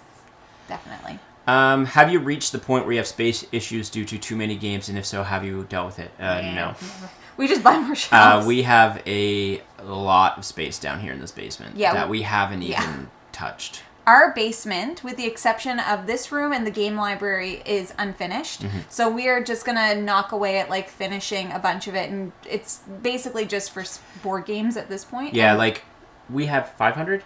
definitely. Have you reached the point where you have space issues due to too many games, and if so, have you dealt with it? No. We just buy more shelves. We have a lot of space down here in this basement that we haven't even touched. Our basement, with the exception of this room and the game library, is unfinished. So we are just going to knock away at like finishing a bunch of it. And it's basically just for board games at this point. Yeah, like we have 500?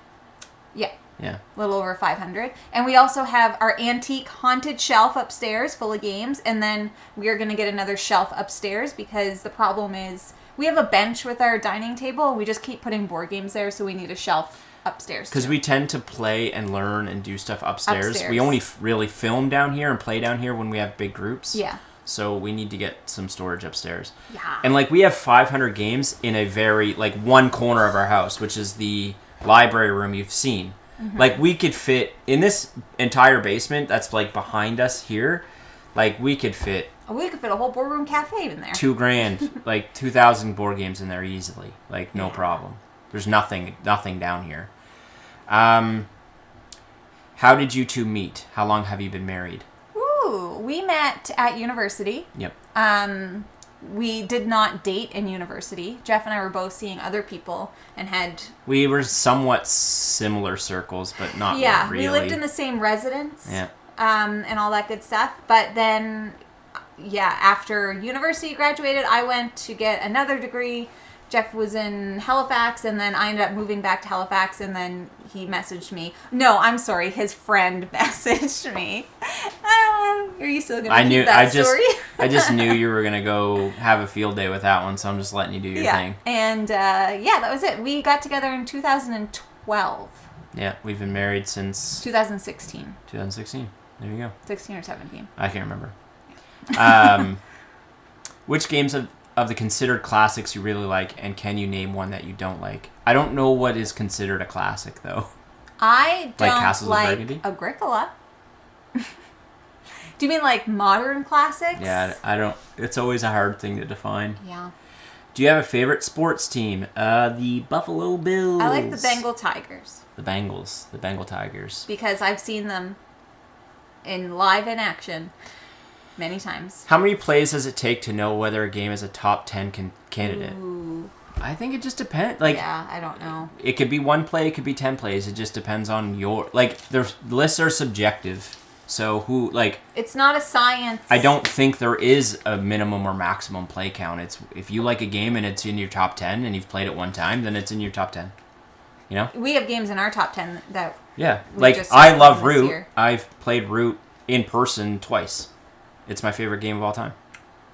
Yeah. Yeah. A little over 500. And we also have our antique haunted shelf upstairs full of games. And then we are going to get another shelf upstairs because the problem is we have a bench with our dining table. We just keep putting board games there. So we need a shelf upstairs. Because we tend to play and learn and do stuff upstairs. We only really film down here and play down here when we have big groups. Yeah. So we need to get some storage upstairs. Yeah. And like we have 500 games in a very like one corner of our house, which is the library room you've seen. Like we could fit in this entire basement that's like behind us here. Like we could fit a whole boardroom cafe in there. $2,000, like 2,000 board games in there easily. Like no problem. There's nothing down here. How did you two meet? How long have you been married? Ooh, we met at university. Yep. We did not date in university. Jeff and I were both seeing other people and had... We were somewhat similar circles, but not really. Yeah, we lived in the same residence. Yeah. And all that good stuff. But then, after university graduated, I went to get another degree. Jeff was in Halifax, and then I ended up moving back to Halifax, and then he messaged me. No, I'm sorry, his friend messaged me. Are you still gonna keep that story? I just knew you were gonna go have a field day with that one, so I'm just letting you do your thing. And that was it. We got together in 2012. Yeah, we've been married since 2016. 2016. There you go. 16 or 17. I can't remember. Which games of the considered classics you really like, and can you name one that you don't like? I don't know what is considered a classic, though. I don't Castles of like Burgundy? Agricola. Do you mean like modern classics? Yeah, I don't. It's always a hard thing to define. Yeah. Do you have a favorite sports team? The Buffalo Bills. I like the Bengal Tigers. The Bengal Tigers. Because I've seen them live in action many times. How many plays does it take to know whether a game is a top 10 candidate? Ooh. I think it just depends. Yeah, I don't know. It could be 1 play, it could be 10 plays. It just depends on your... the lists are subjective. So it's not a science. I don't think there is a minimum or maximum play count. It's if you like a game and it's in your top 10 and you've played it one time, then it's in your top 10. You know? We have games in our top 10 that... Yeah. Just I love Root. Year. I've played Root in person twice. It's my favorite game of all time.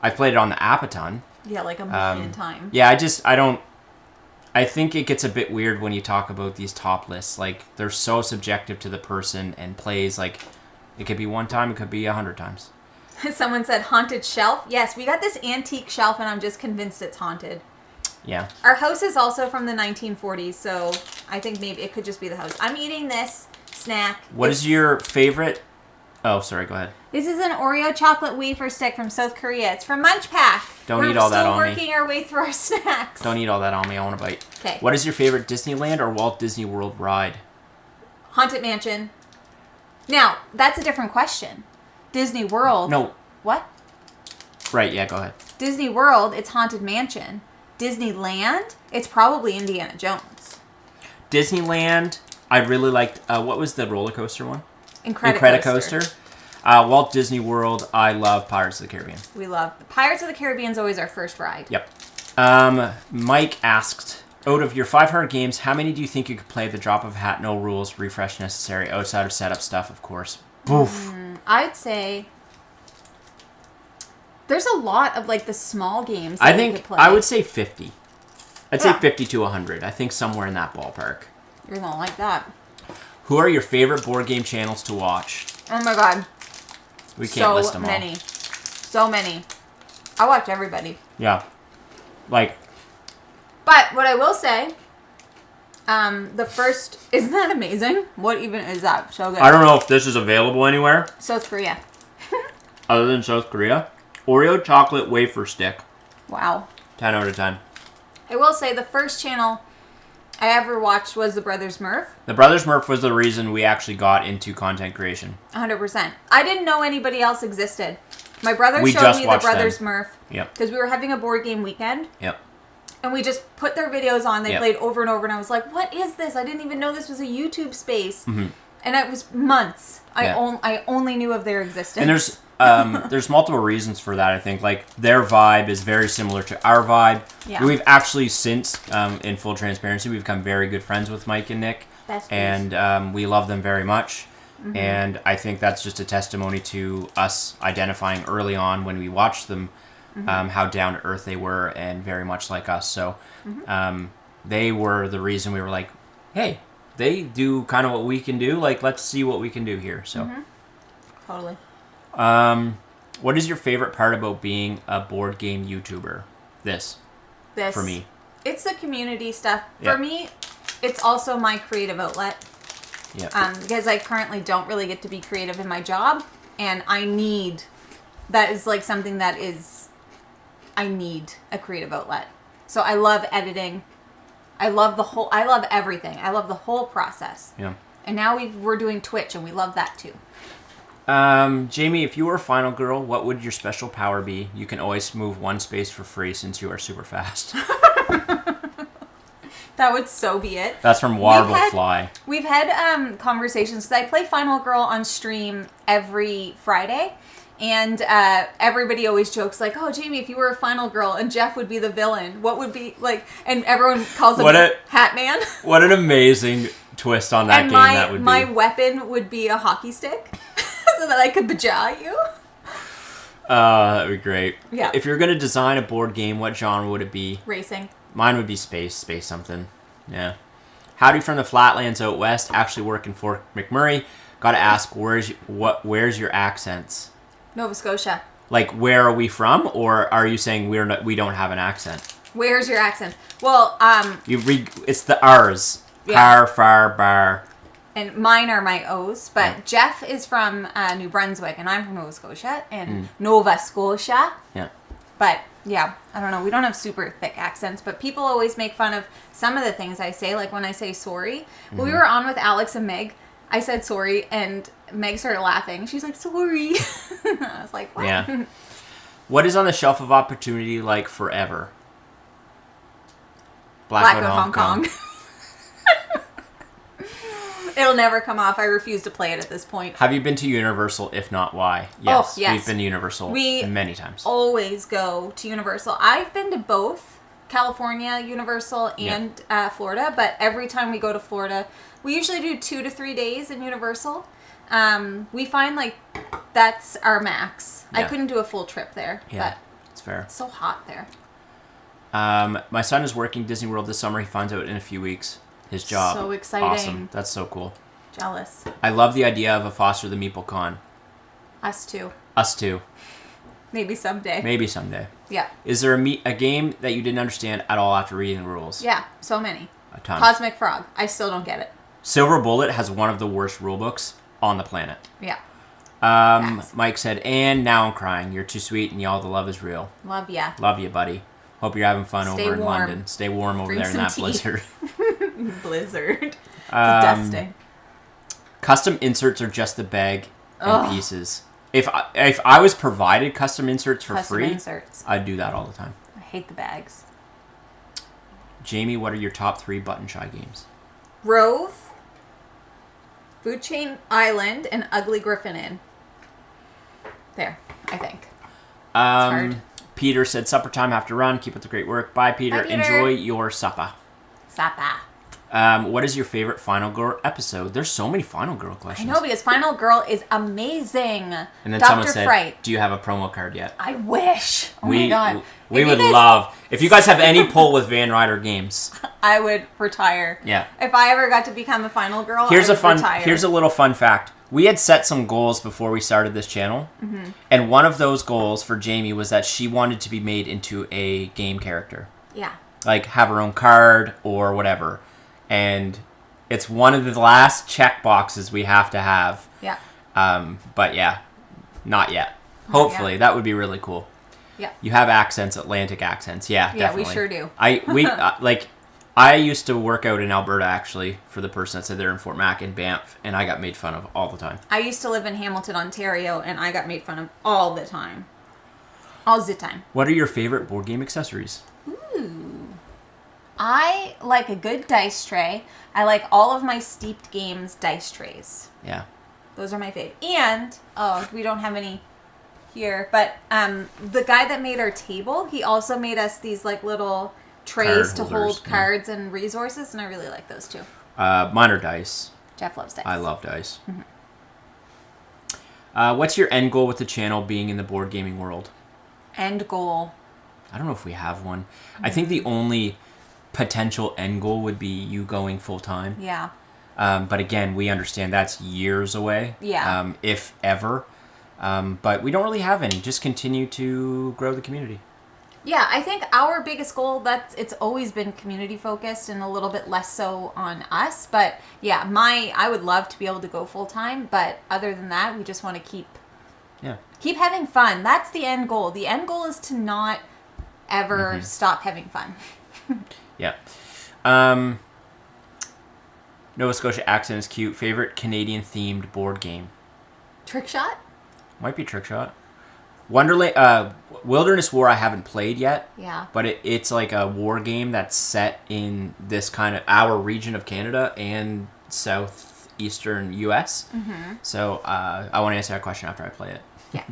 I've played it on the app a ton. Yeah, like a million times. Yeah, I think it gets a bit weird when you talk about these top lists. They're so subjective to the person and plays. It could be one time, it could be 100 times. Someone said haunted shelf. Yes, we got this antique shelf, and I'm just convinced it's haunted. Yeah. Our house is also from the 1940s, so I think maybe it could just be the house. I'm eating this snack. What is your favorite... Oh, sorry, go ahead. This is an Oreo chocolate wafer stick from South Korea. It's from Munch Pack. Don't eat all that on me. We're still working our way through our snacks. Don't eat all that on me. I want a bite. Okay. What is your favorite Disneyland or Walt Disney World ride? Haunted Mansion. Now, that's a different question. Disney World. No. What? Right, yeah, go ahead. Disney World, it's Haunted Mansion. Disneyland, it's probably Indiana Jones. Disneyland, I really liked... what was the roller coaster one? Incredicoaster. Walt Disney World, I love Pirates of the Caribbean. We love... Pirates of the Caribbean is always our first ride. Yep. Mike asked, out of your 500 games, how many do you think you could play at the drop of a hat, no rules, refresh necessary, outside of setup stuff, of course? Boof. I'd say... There's a lot of, the small games that you could play. I would say 50. I'd say 50 to 100. I think somewhere in that ballpark. You're going to like that. Who are your favorite board game channels to watch? Oh my god. We can't list them all. So many. I watch everybody. Yeah. But what I will say, the first... Isn't that amazing? What even is that? So good. I don't know if this is available anywhere. South Korea. Other than South Korea. Oreo chocolate wafer stick. Wow. 10 out of 10. I will say the first channel I ever watched was The Brothers Murph. The Brothers Murph was the reason we actually got into content creation. 100%. I didn't know anybody else existed. My brother showed me The Brothers Murph. Yep. Because we were having a board game weekend. Yep. And we just put their videos on. They played over and over. And I was like, what is this? I didn't even know this was a YouTube space. Mm-hmm. And it was months. I only knew of their existence. And there's multiple reasons for that, I think. Their vibe is very similar to our vibe. Yeah. We've actually since, in full transparency, we've become very good friends with Mike and Nick. Best friends. And we love them very much. Mm-hmm. And I think that's just a testimony to us identifying early on when we watched them, mm-hmm. How down to earth they were and very much like us. So mm-hmm. They were the reason we were like, hey, they do kind of what we can do. Let's see what we can do here. So, mm-hmm. Totally. What is your favorite part about being a board game YouTuber? This. For me. It's the community stuff. For me, it's also my creative outlet. Yeah. Because I currently don't really get to be creative in my job, and I need something that is... I need a creative outlet. So I love editing. I love everything. I love the whole process. Yeah. And now we're doing Twitch, and we love that too. Jamie, if you were a final girl, what would your special power be? You can always move one space for free since you are super fast. That would so be it. That's from Warblefly. We've had conversations, because I play Final Girl on stream every Friday, And everybody always jokes like, "Oh, Jamie, if you were a final girl and Jeff would be the villain, what would be like?" And everyone calls him Hat Man. What an amazing twist on that and game that would be. My weapon would be a hockey stick, so that I could baja you. That would be great. Yeah. If you're gonna design a board game, what genre would it be? Racing. Mine would be space something. Yeah. Howdy from the Flatlands out west. Actually work in Fort McMurray. Got to ask, where's your accents? Nova Scotia. Like, where are we from, or are you saying we don't have an accent? Where's your accent? Well, it's the R's. Car, far, bar. And mine are my O's, but Jeff is from New Brunswick, and I'm from Nova Scotia, and Nova Scotia. Yeah. But, yeah, I don't know. We don't have super thick accents, but people always make fun of some of the things I say, like when I say sorry. When we were on with Alex and Meg, I said sorry, and Meg started laughing. She's like, sorry. I was like, what? Yeah. What is on the shelf of opportunity like forever? Blackout Hong Kong. It'll never come off. I refuse to play it at this point. Have you been to Universal? If not, why? Yes, yes. We've been to Universal many times. Always go to Universal. I've been to both California, Universal, and Florida, but every time we go to Florida, we usually do 2 to 3 days in Universal. We find like that's our max. Yeah. I couldn't do a full trip there. Yeah, but it's fair. It's so hot there. My son is working Disney World this summer. He finds out in a few weeks. His job. So exciting. Awesome. That's so cool. Jealous. I love the idea of a Foster the Meeple con. Us too. Us too. Maybe someday. Maybe someday. Yeah. Is there a game that you didn't understand at all after reading the rules? Yeah, so many. A ton. Cosmic Frog. I still don't get it. Silver Bullet has one of the worst rule books on the planet. Yeah. Mike said, and now I'm crying. You're too sweet and y'all the love is real. Love ya. Love you, buddy. Hope you're having fun Stay over in warm. London. Stay warm over Drink there in some that tea. blizzard. Blizzard. It's dusting. Custom inserts are just the bag and pieces. If I was provided custom inserts for free, I'd do that all the time. I hate the bags. Jamie, what are your top 3 button shy games? Rove, Food Chain Island, and Ugly Griffin Inn. There, I think. It's hard. Peter said, supper time, have to run. Keep up the great work. Bye, Peter. Bye, Peter. Enjoy your supper. Supper. What is your favorite Final Girl episode? There's so many Final Girl questions. I know, because Final Girl is amazing. And then Dr. someone said, Fright. do you have a promo card yet? I wish. Oh my god. We would love, if you guys have any pull with Van Ryder games. I would retire. Yeah. If I ever got to become a Final Girl, Here's I would retire. Here's a little fun fact. We had set some goals before we started this channel. And one of those goals for Jamie was that she wanted to be made into a game character. Yeah. Like have her own card or whatever. And it's one of the last check boxes we have to have. Yeah. But yeah, not yet. Hopefully, that would be really cool. Yeah. You have accents, Atlantic accents. Yeah, Yeah, definitely. we sure do. I used to work out in Alberta, actually, for the person that said they're in Fort Mac and Banff, and I got made fun of all the time. I used to live in Hamilton, Ontario, and I got made fun of all the time. All the time. What are your favorite board game accessories? Ooh. I like a good dice tray. I like all of my Steeped Games dice trays. Yeah. Those are my favorite. And, we don't have any here, but the guy that made our table, he also made us these like little trays to hold cards and resources, and I really like those too. Mine are dice. Jeff loves dice. I love dice. What's your end goal with the channel being in the board gaming world? End goal. I don't know if we have one. I think the only potential end goal would be you going full time. Yeah. But again, we understand that's years away. Yeah. If ever. But we don't really have any. Just continue to grow the community. Yeah, I think our biggest goal, it's always been community focused and a little bit less so on us. But yeah, I would love to be able to go full time. But other than that, we just want to keep having fun. That's the end goal. The end goal is to not ever stop having fun. Yeah. Nova Scotia accent is cute. Favorite Canadian themed board game? Trick Shot? Might be Trick Shot. Wonderland, Wilderness War I haven't played yet. Yeah. But it's like a war game that's set in this kind of our region of Canada and southeastern U.S. So I want to answer that question after I play it. Yeah.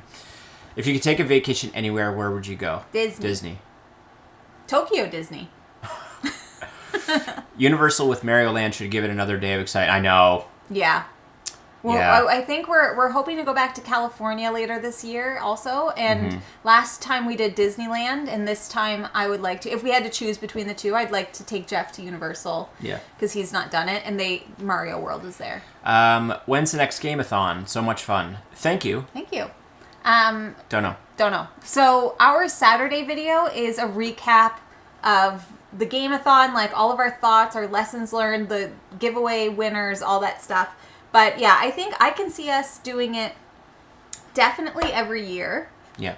If you could take a vacation anywhere, where would you go? Disney. Tokyo Disney. Universal with Mario Land should give it another day of excitement. I know. Yeah. Well, Yeah. I think we're hoping to go back to California later this year also. And last time we did Disneyland, and this time I would like to, if we had to choose between the two, I'd like to take Jeff to Universal. Yeah. Because he's not done it, and Mario World is there. When's the next Gameathon? So much fun. Thank you. Thank you. Don't know. Don't know. So our Saturday video is a recap of the Gameathon, like all of our thoughts, our lessons learned, the giveaway winners, all that stuff. But yeah, I think I can see us doing it definitely every year. Yeah.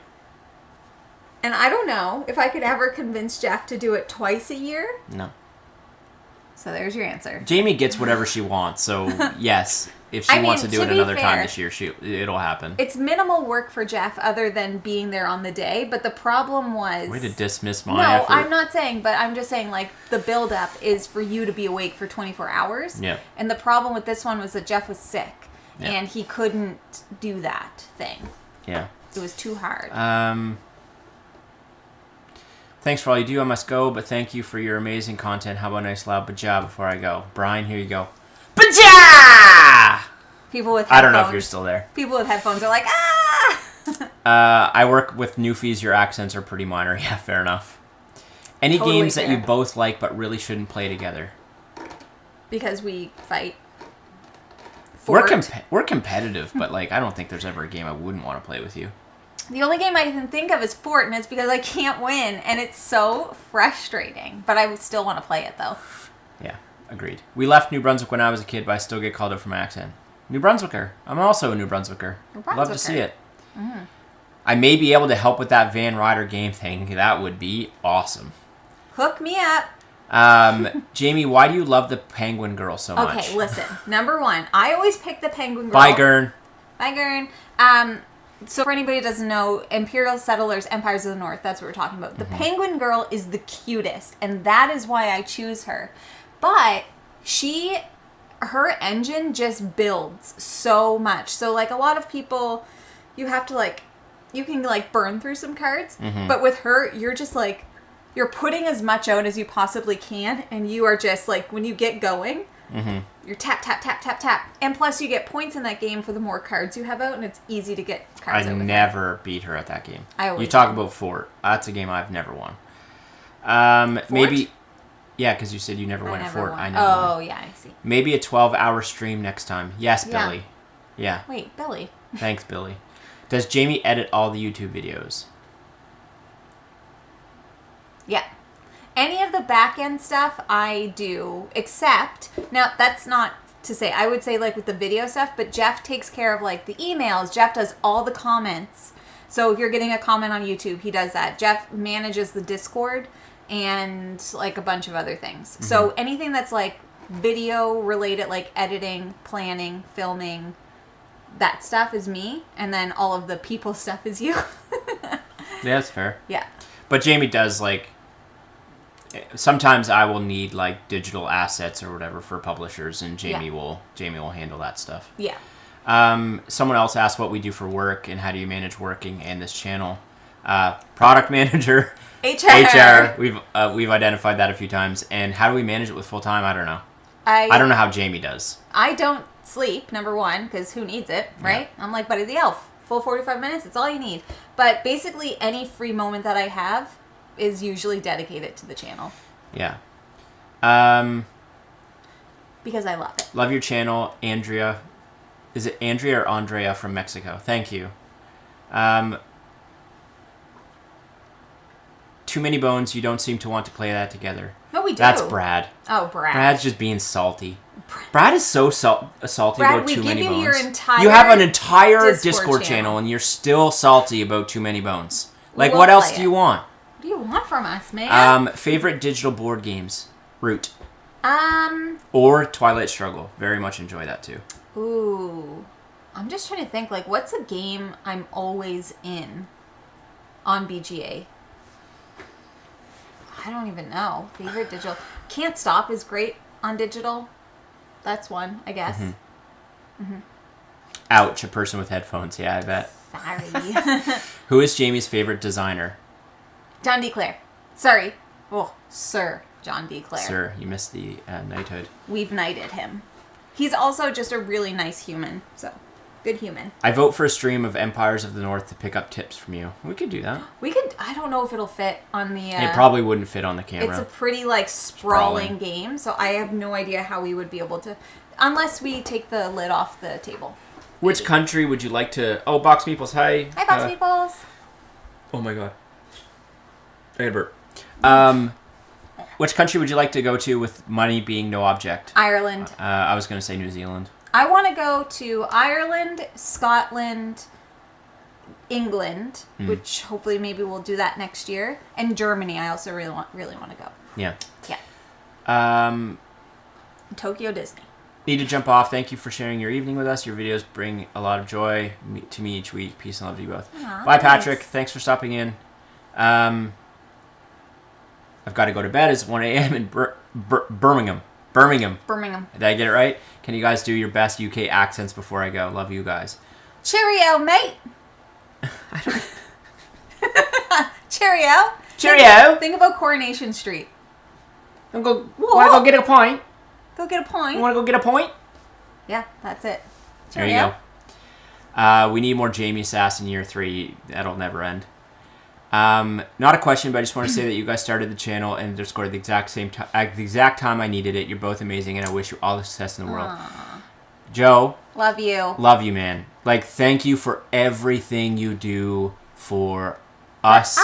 And I don't know if I could ever convince Jeff to do it twice a year. No. So there's your answer. Jamie gets whatever she wants, so yes. If she wants to do it another time this year, it'll happen. It's minimal work for Jeff other than being there on the day, but the problem was... Way to dismiss my effort. No, I'm not saying, but I'm just saying, like, the build-up is for you to be awake for 24 hours. Yeah. And the problem with this one was that Jeff was sick, Yeah. and he couldn't do that thing. Yeah. It was too hard. Thanks for all you do. I must go, but thank you for your amazing content. How about a nice loud baja before I go? Brian, here you go. Baja! People with headphones. I don't know if you're still there. People with headphones are like, ah! I work with newfies. Your accents are pretty minor. Yeah, fair enough. Any Totally games that fair. you both like but really shouldn't play together? Because we fight. We're competitive, but like I don't think there's ever a game I wouldn't want to play with you. The only game I can think of is Fort, and it's because I can't win, and it's so frustrating. But I would still want to play it, though. Yeah, agreed. We left New Brunswick when I was a kid, but I still get called out for my accent. New Brunswicker. I'm also a New Brunswicker. Love to see it. Mm. I may be able to help with that Van Ryder game thing. That would be awesome. Hook me up. Jamie, why do you love the Penguin Girl so much? Okay, listen. Number one, I always pick the Penguin Girl. Bye, Gern. Bye, Gern. So for anybody who doesn't know, Imperial Settlers, Empires of the North, that's what we're talking about. The Penguin Girl is the cutest, and that is why I choose her. But her engine just builds so much. So, like, a lot of people, you have to, like, you can, like, burn through some cards. Mm-hmm. But with her, you're just, like, you're putting as much out as you possibly can, and you are just, like, when you get going, you're tap, tap, tap, tap, tap. And plus, you get points in that game for the more cards you have out, and it's easy to get cards out with never beat her at that game. You talk about Fort. That's a game I've never won. Fort? Maybe... Yeah, because you said you never went at Fort. Won. I never won. Oh, yeah, I see. Maybe a 12-hour stream next time. Yes, Billy. Yeah. Wait, Billy. Thanks, Billy. Does Jamie edit all the YouTube videos? Yeah. Any of the back-end stuff, I do. Except, now, that's not to say, I would say, like, with the video stuff, but Jeff takes care of, like, the emails. Jeff does all the comments. So if you're getting a comment on YouTube, he does that. Jeff manages the Discord and like a bunch of other things. Mm-hmm. So anything that's like video related, like editing, planning, filming, that stuff is me. And then all of the people stuff is you. Yeah, that's fair. Yeah. But Jamie does like, sometimes I will need like digital assets or whatever for publishers, and Jamie will handle that stuff. Yeah. Someone else asked what we do for work and how do you manage working and this channel. Product manager. HR. We've identified that a few times. And how do we manage it with full time? I don't know. I don't know how Jamie does. I don't sleep, number one, because who needs it, right? Yeah. I'm like Buddy the Elf. Full 45 minutes, it's all you need. But basically, any free moment that I have is usually dedicated to the channel. Yeah. Because I love it. Love your channel, Andrea. Is it Andrea or Andrea from Mexico? Thank you. Too many bones. You don't seem to want to play that together. No, we do. That's Brad. Oh, Brad. Brad's just being salty. Brad is so salty Brad, about too many bones. You have an entire Discord channel and you're still salty about too many bones. Like, what else do you want? What do you want from us, man? Favorite digital board games? Root. Or Twilight Struggle. Very much enjoy that too. Ooh. I'm just trying to think, like, what's a game I'm always in on BGA? I don't even know. Favorite digital. Can't Stop is great on digital. That's one, I guess. Mm-hmm. Mm-hmm. Ouch, a person with headphones. Yeah, I bet. Sorry. Who is Jamie's favorite designer? John D. Clare. Sorry. Oh, Sir John D. Clare. Sir, you missed the knighthood. We've knighted him. He's also just a really nice human. So, good human. I vote for a stream of Empires of the North to pick up tips from you. We could do that. We could... I don't know if it'll fit on the... It probably wouldn't fit on the camera. It's a pretty, like, sprawling game, so I have no idea how we would be able to... Unless we take the lid off the table. Which country would you like to... Oh, Box Meeples, hi. Hi, Box Meeples. Oh, my God. I got a burp. Which country would you like to go to with money being no object? Ireland. I was going to say New Zealand. I want to go to Ireland, Scotland, England, which hopefully maybe we'll do that next year, and Germany. I also really want to go. Yeah. Yeah. Tokyo Disney. Need to jump off. Thank you for sharing your evening with us. Your videos bring a lot of joy to me each week. Peace and love to you both. Aww, Bye, Patrick. Thanks for stopping in. I've got to go to bed. It's 1 a.m. in Birmingham. Did I get it right? Can you guys do your best UK accents before I go? Love you guys. Cheerio, mate. Cheerio. Cheerio. Think about Coronation Street. Want to go get a point? Go get a point. You want to go get a point? Yeah, that's it. Cheerio. There you go. We need more Jamie Sass in year 3. That'll never end. Not a question, but I just want to say that you guys started the channel and underscored the exact same at the exact time I needed it. You're both amazing, and I wish you all the success in the world. Aww. Joe, love you. Love you, man. Like, thank you for everything you do for us.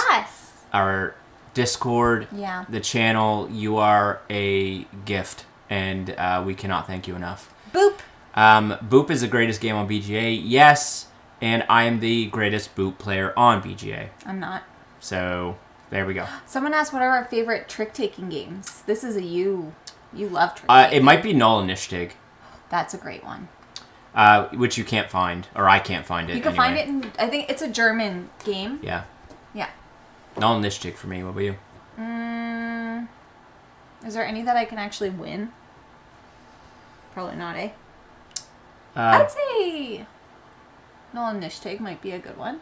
Our Discord, the channel. You are a gift, and we cannot thank you enough. Boop. Boop is the greatest game on BGA. Yes, and I am the greatest Boop player on BGA. I'm not. So, there we go. Someone asked what are our favorite trick-taking games. This is a you love trick-taking. It might be Null Initiative. That's a great one. Which you can't find, or I can't find it. You can find it in, I think it's a German game. Yeah. Yeah. Null Initiative for me. What about you? Is there any that I can actually win? Probably not, eh? I'd say Null Initiative might be a good one.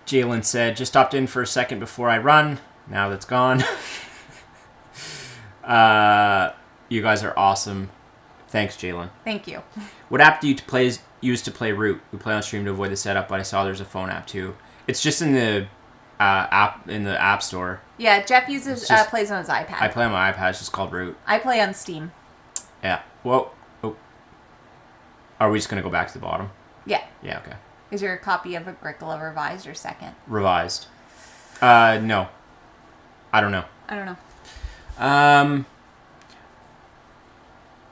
Jalen said, just stopped in for a second before I run. Now that's gone. You guys are awesome. Thanks, Jalen. Thank you. What app do you use to play Root? We play on stream to avoid the setup, but I saw there's a phone app too. It's just in the app store. Yeah, Jeff uses plays on his iPad. I play on my iPad. It's just called Root. I play on Steam. Yeah. Well, are we just gonna go back to the bottom? Yeah. Yeah. Okay. Is your copy of Agricola revised or second? Revised. No. I don't know.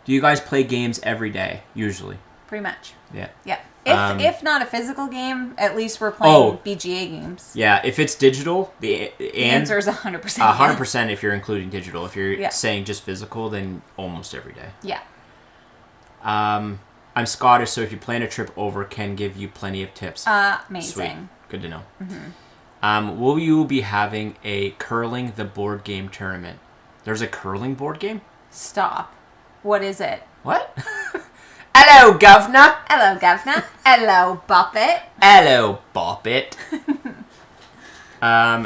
Do you guys play games every day, usually? Pretty much. Yeah. Yeah. If not a physical game, at least we're playing BGA games. Yeah, if it's digital, the answer is 100%. 100% if you're including digital. If you're Yeah. saying just physical, then almost every day. Yeah. I'm Scottish, so if you plan a trip over, can give you plenty of tips. Amazing. Sweet. Good to know. Mm-hmm. Will you be having a curling the board game tournament? There's a curling board game? Stop. What is it? What? Hello, governor. Hello, governor. Hello, Boppet. Hello, Boppet.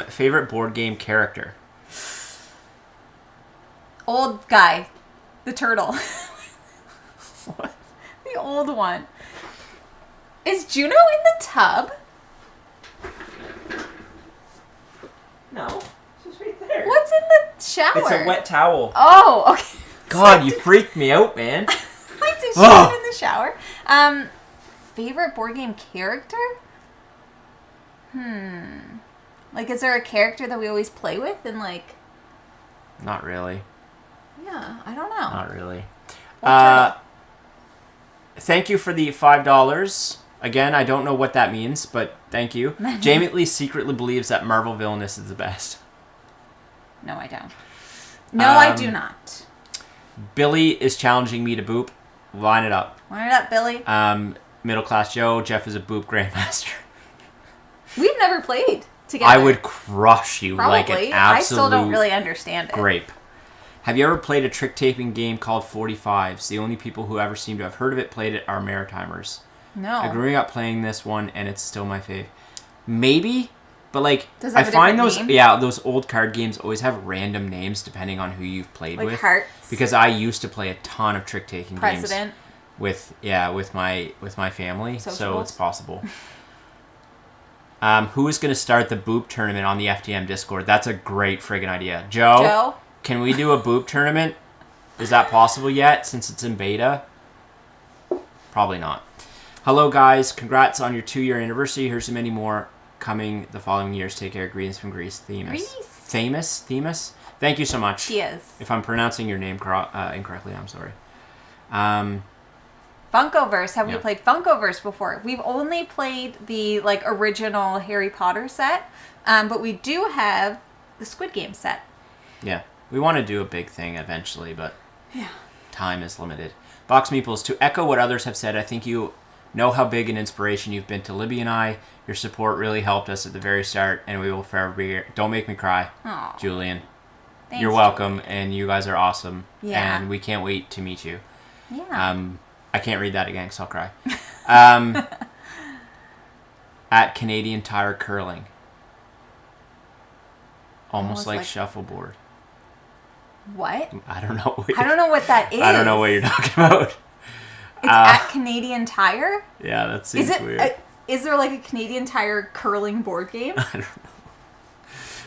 Favorite board game character? Old guy. The turtle. What? The old one. Is Juno in the tub? No. She's right there. What's in the shower? It's a wet towel. Oh, okay. God, you freaked me out, man. Like, did she go in the shower? Favorite board game character? Like, is there a character that we always play with? And, like... Not really. Yeah, I don't know. Not really. Thank you for the $5. Again, I don't know what that means, but thank you. Jamie at least secretly believes that Marvel Villainous is the best. No, I don't. No, I do not. Billy is challenging me to boop. Line it up. Line it up, Billy. Middle Class Joe. Jeff is a boop grandmaster. We've never played together. I would crush you. Probably. Like an absolute I still don't really understand it. Grape. Have you ever played a trick-taping game called 45s? The only people who ever seem to have heard of it played it are Maritimers. No. I grew up playing this one, and it's still my fave. Maybe. But like, Does it I have a find different those name? those old card games always have random names depending on who you've played Like with. Hearts. Because I used to play a ton of trick taking games President. with my family, so Sociables. it's possible. Who is going to start the Boop tournament on the FTM Discord? That's a great friggin' idea. Joe? Can we do a Boop tournament? Is that possible yet, since it's in beta? Probably not. Hello, guys. Congrats on your 2-year anniversary. Here's to many more coming the following years. Take care. Greetings from Greece. Themis? Thank you so much. Yes. If I'm pronouncing your name incorrectly, I'm sorry. Funkoverse. Have we Yeah. played Funkoverse before? We've only played the like original Harry Potter set, but we do have the Squid Game set. Yeah. We want to do a big thing eventually, but time is limited. Box Meeples, to echo what others have said, I think you know how big an inspiration you've been to Libby and I. Your support really helped us at the very start, and we will forever be here. Don't make me cry, Aw. Julian. Thanks, You're welcome, and you guys are awesome. Yeah. And we can't wait to meet you. Yeah. I can't read that again because I'll cry. At Canadian Tire Curling. Almost like shuffleboard. What? I don't know. I don't know what that is. I don't know what you're talking about. It's at Canadian Tire? Yeah, that seems Is it? weird. Is there like a Canadian Tire curling board game? I don't know.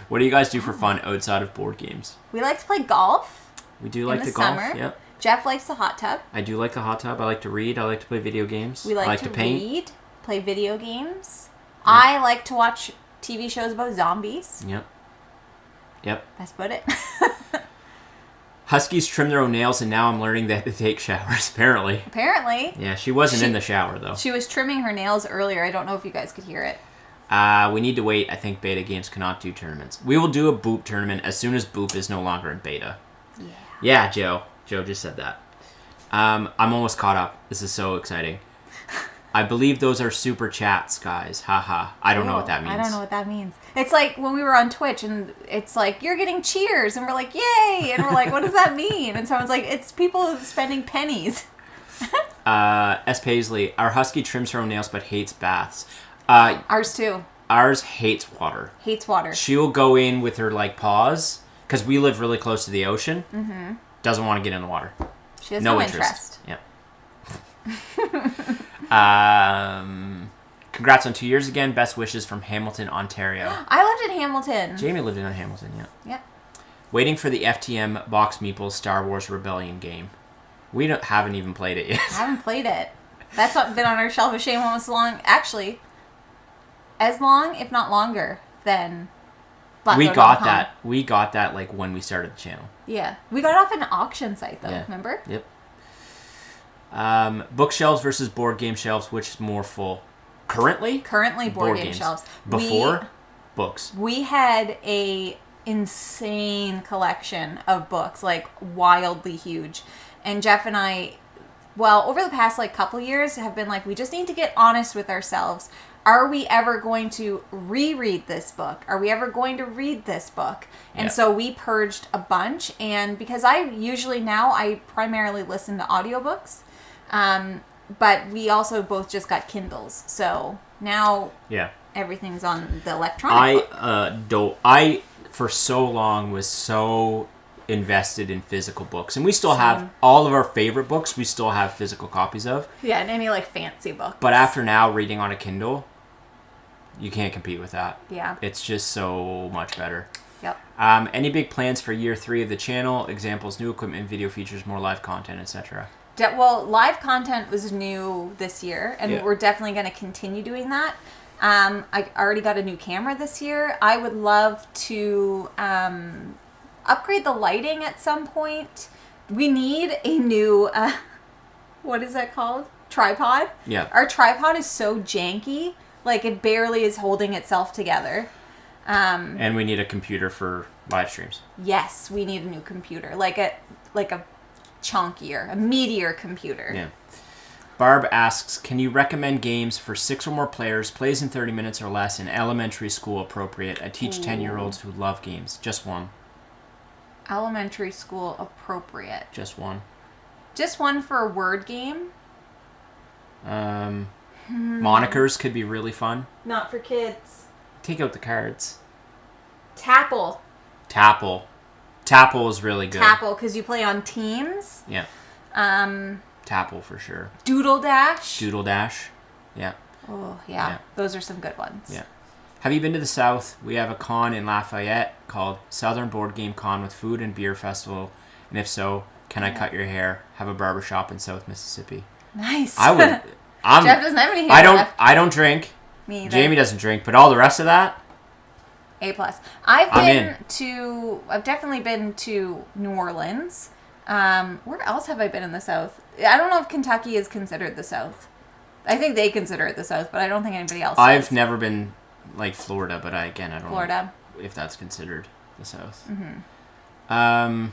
What do you guys do for fun outside of board games? We like to play golf. We do in like the the golf. summer. Yep. Jeff likes the hot tub. I do like the hot tub. I like to read. I like to play video games. We I like to paint. read, play video games. I like to watch TV shows about zombies. Yep. That's about it. Huskies trim their own nails, and now I'm learning that they take showers, apparently. Apparently. Yeah, she wasn't in the shower, though. She was trimming her nails earlier. I don't know if you guys could hear it. We need to wait. I think beta games cannot do tournaments. We will do a Boop tournament as soon as Boop is no longer in beta. Yeah. Yeah, Joe. Joe just said that. I'm almost caught up. This is so exciting. I believe those are super chats, guys. Haha. I don't know what that means. I don't know what that means. It's like when we were on Twitch and it's like, you're getting cheers. And we're like, yay. And we're like, what does that mean? And someone's like, it's people spending pennies. S. Paisley. Our husky trims her own nails but hates baths. Ours too. Ours hates water. Hates water. She'll go in with her like paws because we live really close to the ocean. Mm-hmm. Doesn't want to get in the water. She has no interest. Yep. Congrats on 2 years again. Best wishes from Hamilton, Ontario. I lived in Hamilton. Jamie lived in Hamilton, yeah. Yep. Waiting for the FTM Box Meeple Star Wars Rebellion game. We haven't even played it yet. I haven't played it. That's been on our shelf of shame almost as long, if not longer, than We got that. We got that like when we started the channel. Yeah. We got it off an auction site though, Yeah. remember? Yep. Bookshelves versus board game shelves, which is more full? Currently Board game shelves. Before, books. We had a insane collection of books, like wildly huge. And Jeff and I, well, over the past like couple years have been like, we just need to get honest with ourselves. Are we ever going to reread this book? Are we ever going to read this book? And so we purged a bunch. And because I primarily listen to audiobooks. But we also both just got Kindles. So now everything's on the electronic book. I for so long was so invested in physical books. And we still have all of our favorite books we still have physical copies of. Yeah, and any like fancy book. But after now reading on a Kindle, you can't compete with that. Yeah. It's just so much better. Yep. Any big plans for year 3 of the channel? Examples, new equipment, video features, more live content, etc. Well, live content was new this year, and we're definitely going to continue doing that. I already got a new camera this year. I would love to upgrade the lighting at some point. We need a new, what is that called? Tripod? Yeah. Our tripod is so janky, like it barely is holding itself together. And we need a computer for live streams. Yes, we need a new computer, like a chunkier, a meatier computer. Yeah. Barb asks, can you recommend games for 6 or more players, plays in 30 minutes or less, in elementary school appropriate? I teach 10-year-olds who love games. Just one. Elementary school appropriate. Just one. Just one for a word game? Monikers could be really fun. Not for kids. take out the cards. Tapple. Tapple is really good. Tapple, because you play on teams. Yeah. Tapple for sure. Doodle Dash. Yeah. Oh, yeah. Those are some good ones. Yeah. Have you been to the South? We have a con in Lafayette called Southern Board Game Con with food and beer festival. And if so, can I cut your hair? Have a barbershop in South Mississippi. Nice. I would. Jeff doesn't have any hair left. I don't drink. Me either. Jamie doesn't drink, but all the rest of that, A+. I've definitely been to New Orleans. Where else have I been in the South? I don't know if Kentucky is considered the South. I think they consider it the South, but I don't think anybody else I've does. never been like Florida, but I don't Florida. know if that's considered the South. Mm-hmm.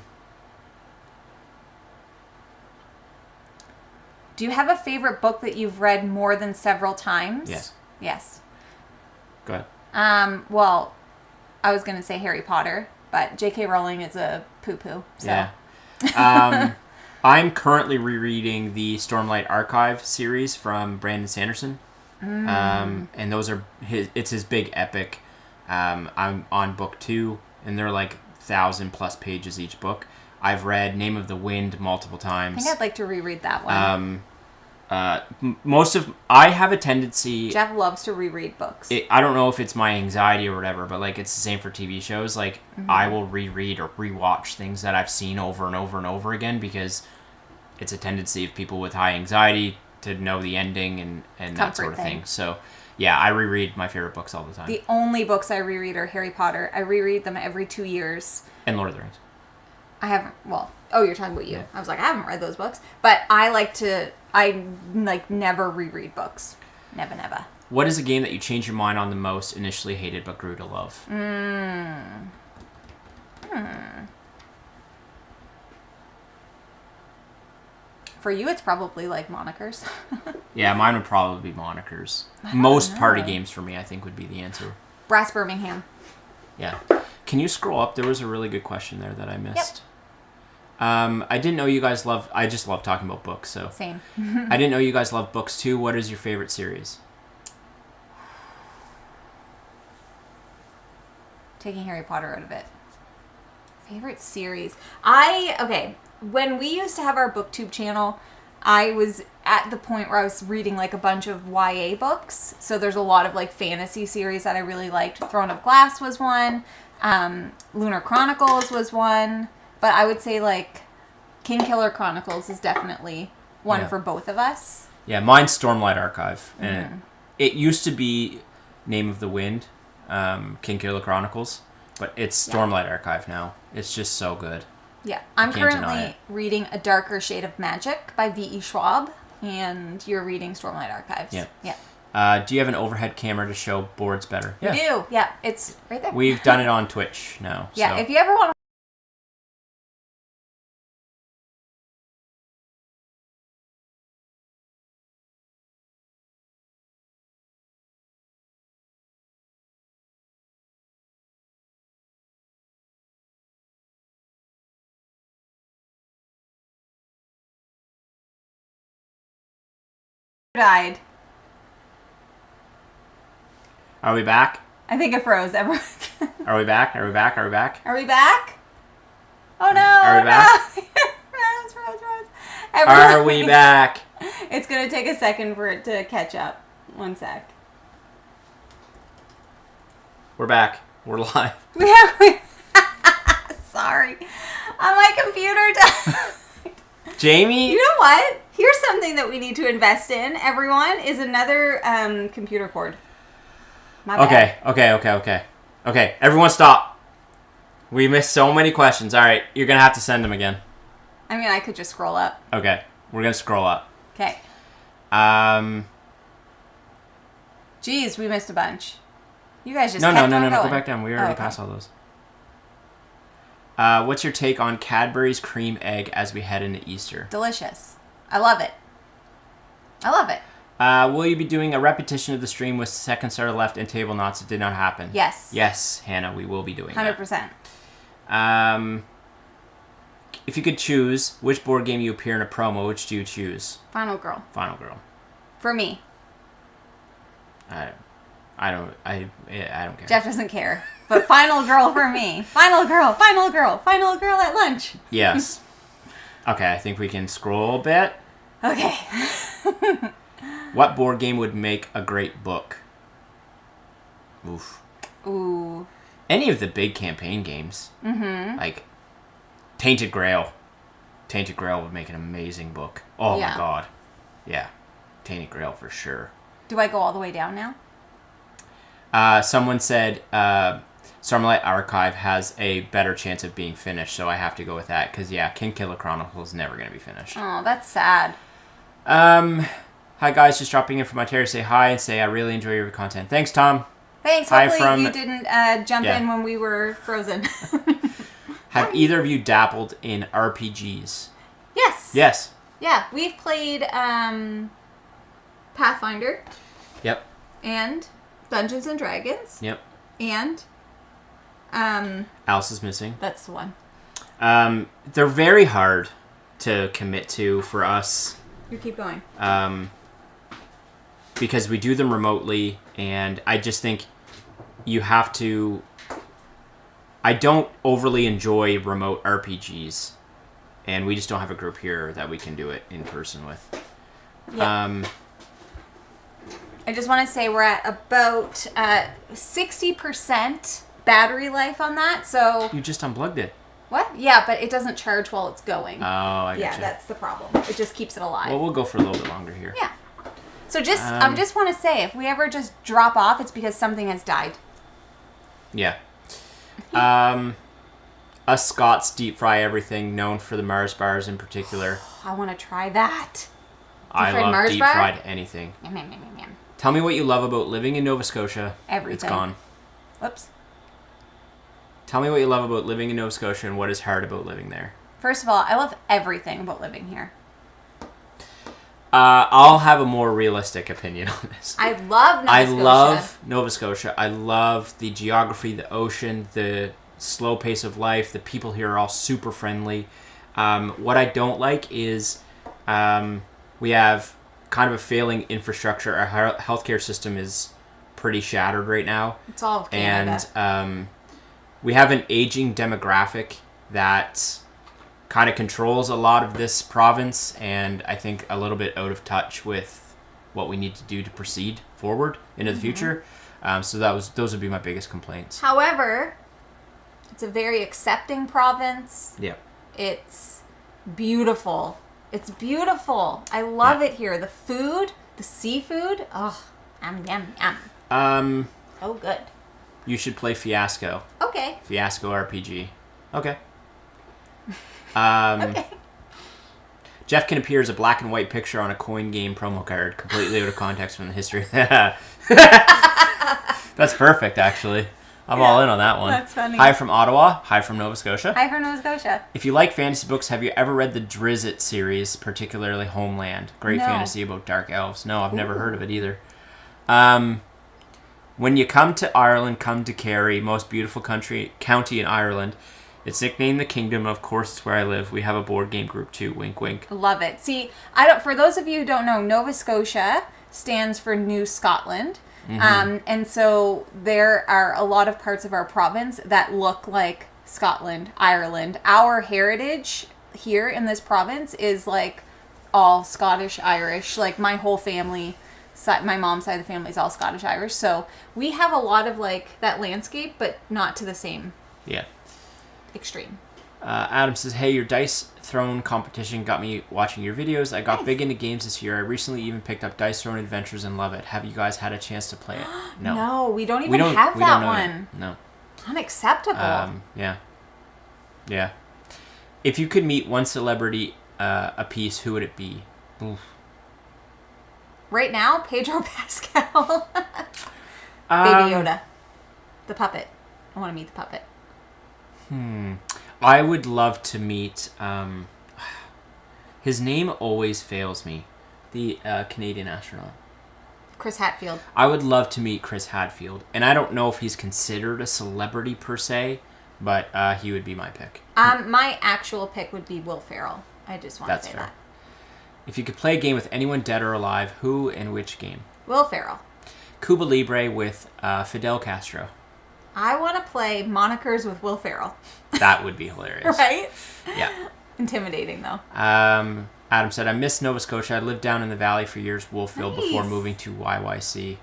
Do you have a favorite book that you've read more than several times? Yes. Go ahead. Well, I was going to say Harry Potter, but J.K. Rowling is a poo-poo. So. Yeah. I'm currently rereading the Stormlight Archive series from Brandon Sanderson. And those are it's his big epic. I'm on book 2, and they're like 1,000+ pages each book. I've read Name of the Wind multiple times. I think I'd like to reread that one. I have a tendency. Jeff loves to reread books. I don't know if it's my anxiety or whatever, but like it's the same for TV shows. Like I will reread or rewatch things that I've seen over and over and over again because it's a tendency of people with high anxiety to know the ending and that sort of thing. So yeah, I reread my favorite books all the time. The only books I reread are Harry Potter. I reread them every 2 years. And Lord of the Rings. I haven't. Well, you're talking about you. Yeah. I was like, I haven't read those books, but I never reread books. Never. What is a game that you changed your mind on the most, initially hated but grew to love? For you, it's probably like Monikers. Yeah, mine would probably be Monikers. Most party games for me, I think, would be the answer. Brass Birmingham. Yeah. Can you scroll up? There was a really good question there that I missed. Yep. I didn't know you guys love. I just love talking about books. So Same. I didn't know you guys love books too. What is your favorite series? Taking Harry Potter out of it. Favorite series. When we used to have our BookTube channel, I was at the point where I was reading like a bunch of YA books. So there's a lot of like fantasy series that I really liked. Throne of Glass was one. Lunar Chronicles was one. But I would say like Kingkiller Chronicles is definitely one for both of us. Yeah, mine's Stormlight Archive. And it used to be Name of the Wind, Kingkiller Chronicles. But it's Stormlight Archive now. It's just so good. Yeah, I'm currently reading A Darker Shade of Magic by V.E. Schwab, and you're reading Stormlight Archives. Yeah. Do you have an overhead camera to show boards better? Yeah. We do. Yeah, it's right there. We've done it on Twitch now. Yeah, if you ever want to... died. Are we back? I think it froze. Everyone. Are we back? Are we back? Are we back? Are we back? Oh no! Are we back? No. Froze. Are we back? It's gonna take a second for it to catch up. 1 sec. We're back. We're live. Sorry. My computer died. Jamie? You know what? Here's something that we need to invest in, everyone, is another computer cord. My bad. Okay. Everyone stop. We missed so many questions. All right, you're going to have to send them again. I mean, I could just scroll up. Okay, we're going to scroll up. Okay. Geez, we missed a bunch. You guys just No. going. Go back down. We already passed all those. What's your take on Cadbury's cream egg as we head into Easter? Delicious. I love it. Will you be doing a repetition of the stream with second starter left and table knots? It did not happen. Yes. Yes, Hannah, we will be doing 100%. that. If you could choose which board game you appear in a promo, which do you choose? Final Girl. Final Girl. For me. I I don't care. Jeff doesn't care. But final girl for me. Final girl at lunch. Yes. Okay, I think we can scroll a bit. Okay. What board game would make a great book? Oof. Ooh. Any of the big campaign games. Mm-hmm. Like Tainted Grail. Tainted Grail would make an amazing book. Oh my god. Yeah. Tainted Grail for sure. Do I go all the way down now? Someone said Stormlight Archive has a better chance of being finished, so I have to go with that. Because, King Killer Chronicles is never going to be finished. Oh, that's sad. Hi, guys. Just dropping in from Ontario to say hi and say I really enjoy your content. Thanks, Tom. Thanks. Hi Hopefully you didn't jump in when we were frozen. Have either of you dabbled in RPGs? Yes. Yes. Yeah, we've played Pathfinder. Yep. And Dungeons and Dragons. Yep. And Alice is Missing. That's the one. They're very hard to commit to for us. You keep going. Because we do them remotely, and I just think you have to... I don't overly enjoy remote RPGs, and we just don't have a group here that we can do it in person with. Yeah. I just want to say we're at about 60% battery life on that, so... You just unplugged it. What? Yeah, but it doesn't charge while it's going. Oh, I gotcha. Yeah, that's the problem. It just keeps it alive. Well, we'll go for a little bit longer here. Yeah. So I just want to say, if we ever just drop off, it's because something has died. Yeah. Us Scots deep fry everything, known for the Mars bars in particular. I want to try that. I love Mars deep bar? fried anything. Yum. Tell me what you love about living in Nova Scotia. Everything. It's gone. Whoops. Tell me what you love about living in Nova Scotia and what is hard about living there. First of all, I love everything about living here. I'll have a more realistic opinion on this. I love Nova Scotia. I love Nova Scotia. I love the geography, the ocean, the slow pace of life. The people here are all super friendly. What I don't like is we have kind of a failing infrastructure. Our healthcare system is pretty shattered right now. It's all of Canada. And we have an aging demographic that kind of controls a lot of this province, and I think a little bit out of touch with what we need to do to proceed forward into the future. So those would be my biggest complaints. However, it's a very accepting province. Yeah. It's beautiful. It's beautiful. I love it here. The food, the seafood. Oh, yum. Oh, good. You should play Fiasco. Okay. Fiasco RPG. Okay. Okay. Jeff can appear as a black and white picture on a coin game promo card, completely out of context from the history. That's perfect, actually. I'm all in on that one. That's funny. Hi from Ottawa. Hi from Nova Scotia. Hi from Nova Scotia. If you like fantasy books, have you ever read the Drizzt series, particularly Homeland? Great fantasy about dark elves. No, I've never heard of it either. When you come to Ireland, come to Kerry, most beautiful county in Ireland. It's nicknamed the Kingdom. Of course, it's where I live. We have a board game group too. Wink, wink. Love it. See, for those of you who don't know, Nova Scotia stands for New Scotland. And so there are a lot of parts of our province that look like Scotland, Ireland. Our heritage here in this province is like all Scottish, Irish. Like my whole family, my mom's side of the family is all Scottish, Irish. So we have a lot of like that landscape, but not to the same extreme. Adam says, hey, your Dice Throne competition got me watching your videos. I got big into games this year. I recently even picked up Dice Throne Adventures and love it. Have you guys had a chance to play it? No. No, we don't even have that one. No. Unacceptable. Yeah. If you could meet one celebrity a piece, who would it be? Oof. Right now, Pedro Pascal. Baby Yoda. The puppet. I want to meet the puppet. I would love to meet, his name always fails me, the Canadian astronaut. Chris Hadfield. I would love to meet Chris Hadfield, and I don't know if he's considered a celebrity per se, but he would be my pick. My actual pick would be Will Ferrell. I just want to say that. If you could play a game with anyone dead or alive, who and which game? Will Ferrell. Cuba Libre with Fidel Castro. I want to play Monikers with Will Ferrell. That would be hilarious. Right? Yeah. Intimidating, though. Adam said, I miss Nova Scotia. I lived down in the valley for years, Wolfville, before Nice. moving to YYC.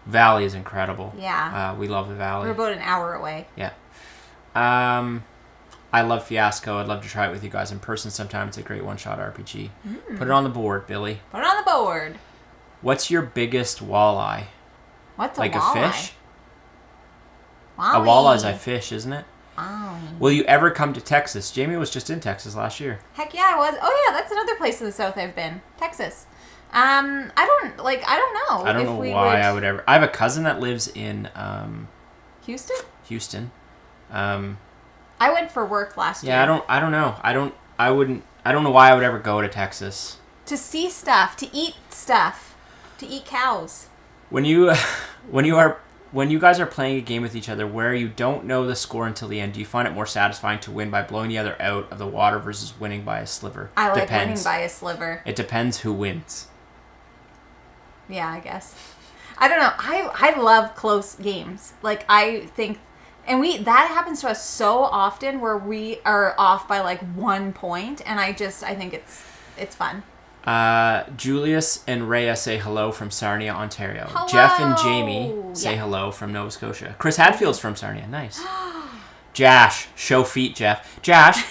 Valley is incredible. Yeah. We love the valley. We're about an hour away. Yeah. I love Fiasco. I'd love to try it with you guys in person sometime. It's a great one-shot RPG. Put it on the board, Billy. Put it on the board. What's your biggest walleye? What's a Like walleye? a fish? Walleye. A walleye is a fish, isn't it? Oh. Will you ever come to Texas? Jamie was just in Texas last year. Heck yeah, I was. Oh yeah, that's another place in the South I've been. Texas. I don't know. I don't know why I would ever. I have a cousin that lives in Houston? Houston. I went for work last year. Yeah, I don't know. I don't know why I would ever go to Texas. To see stuff, to eat cows. When you guys are playing a game with each other where you don't know the score until the end, do you find it more satisfying to win by blowing the other out of the water versus winning by a sliver? I like Depends. winning by a sliver. It depends who wins. Yeah, I guess. I don't know. I love close games. Like, I think, and that happens to us so often where we are off by like 1 point, and I think it's fun. Julius and Rhea say hello from Sarnia, Ontario. Hello. Jeff and Jamie say hello from Nova Scotia. Chris Hadfield's from Sarnia. Nice. Jash, show feet, Jeff. Jash,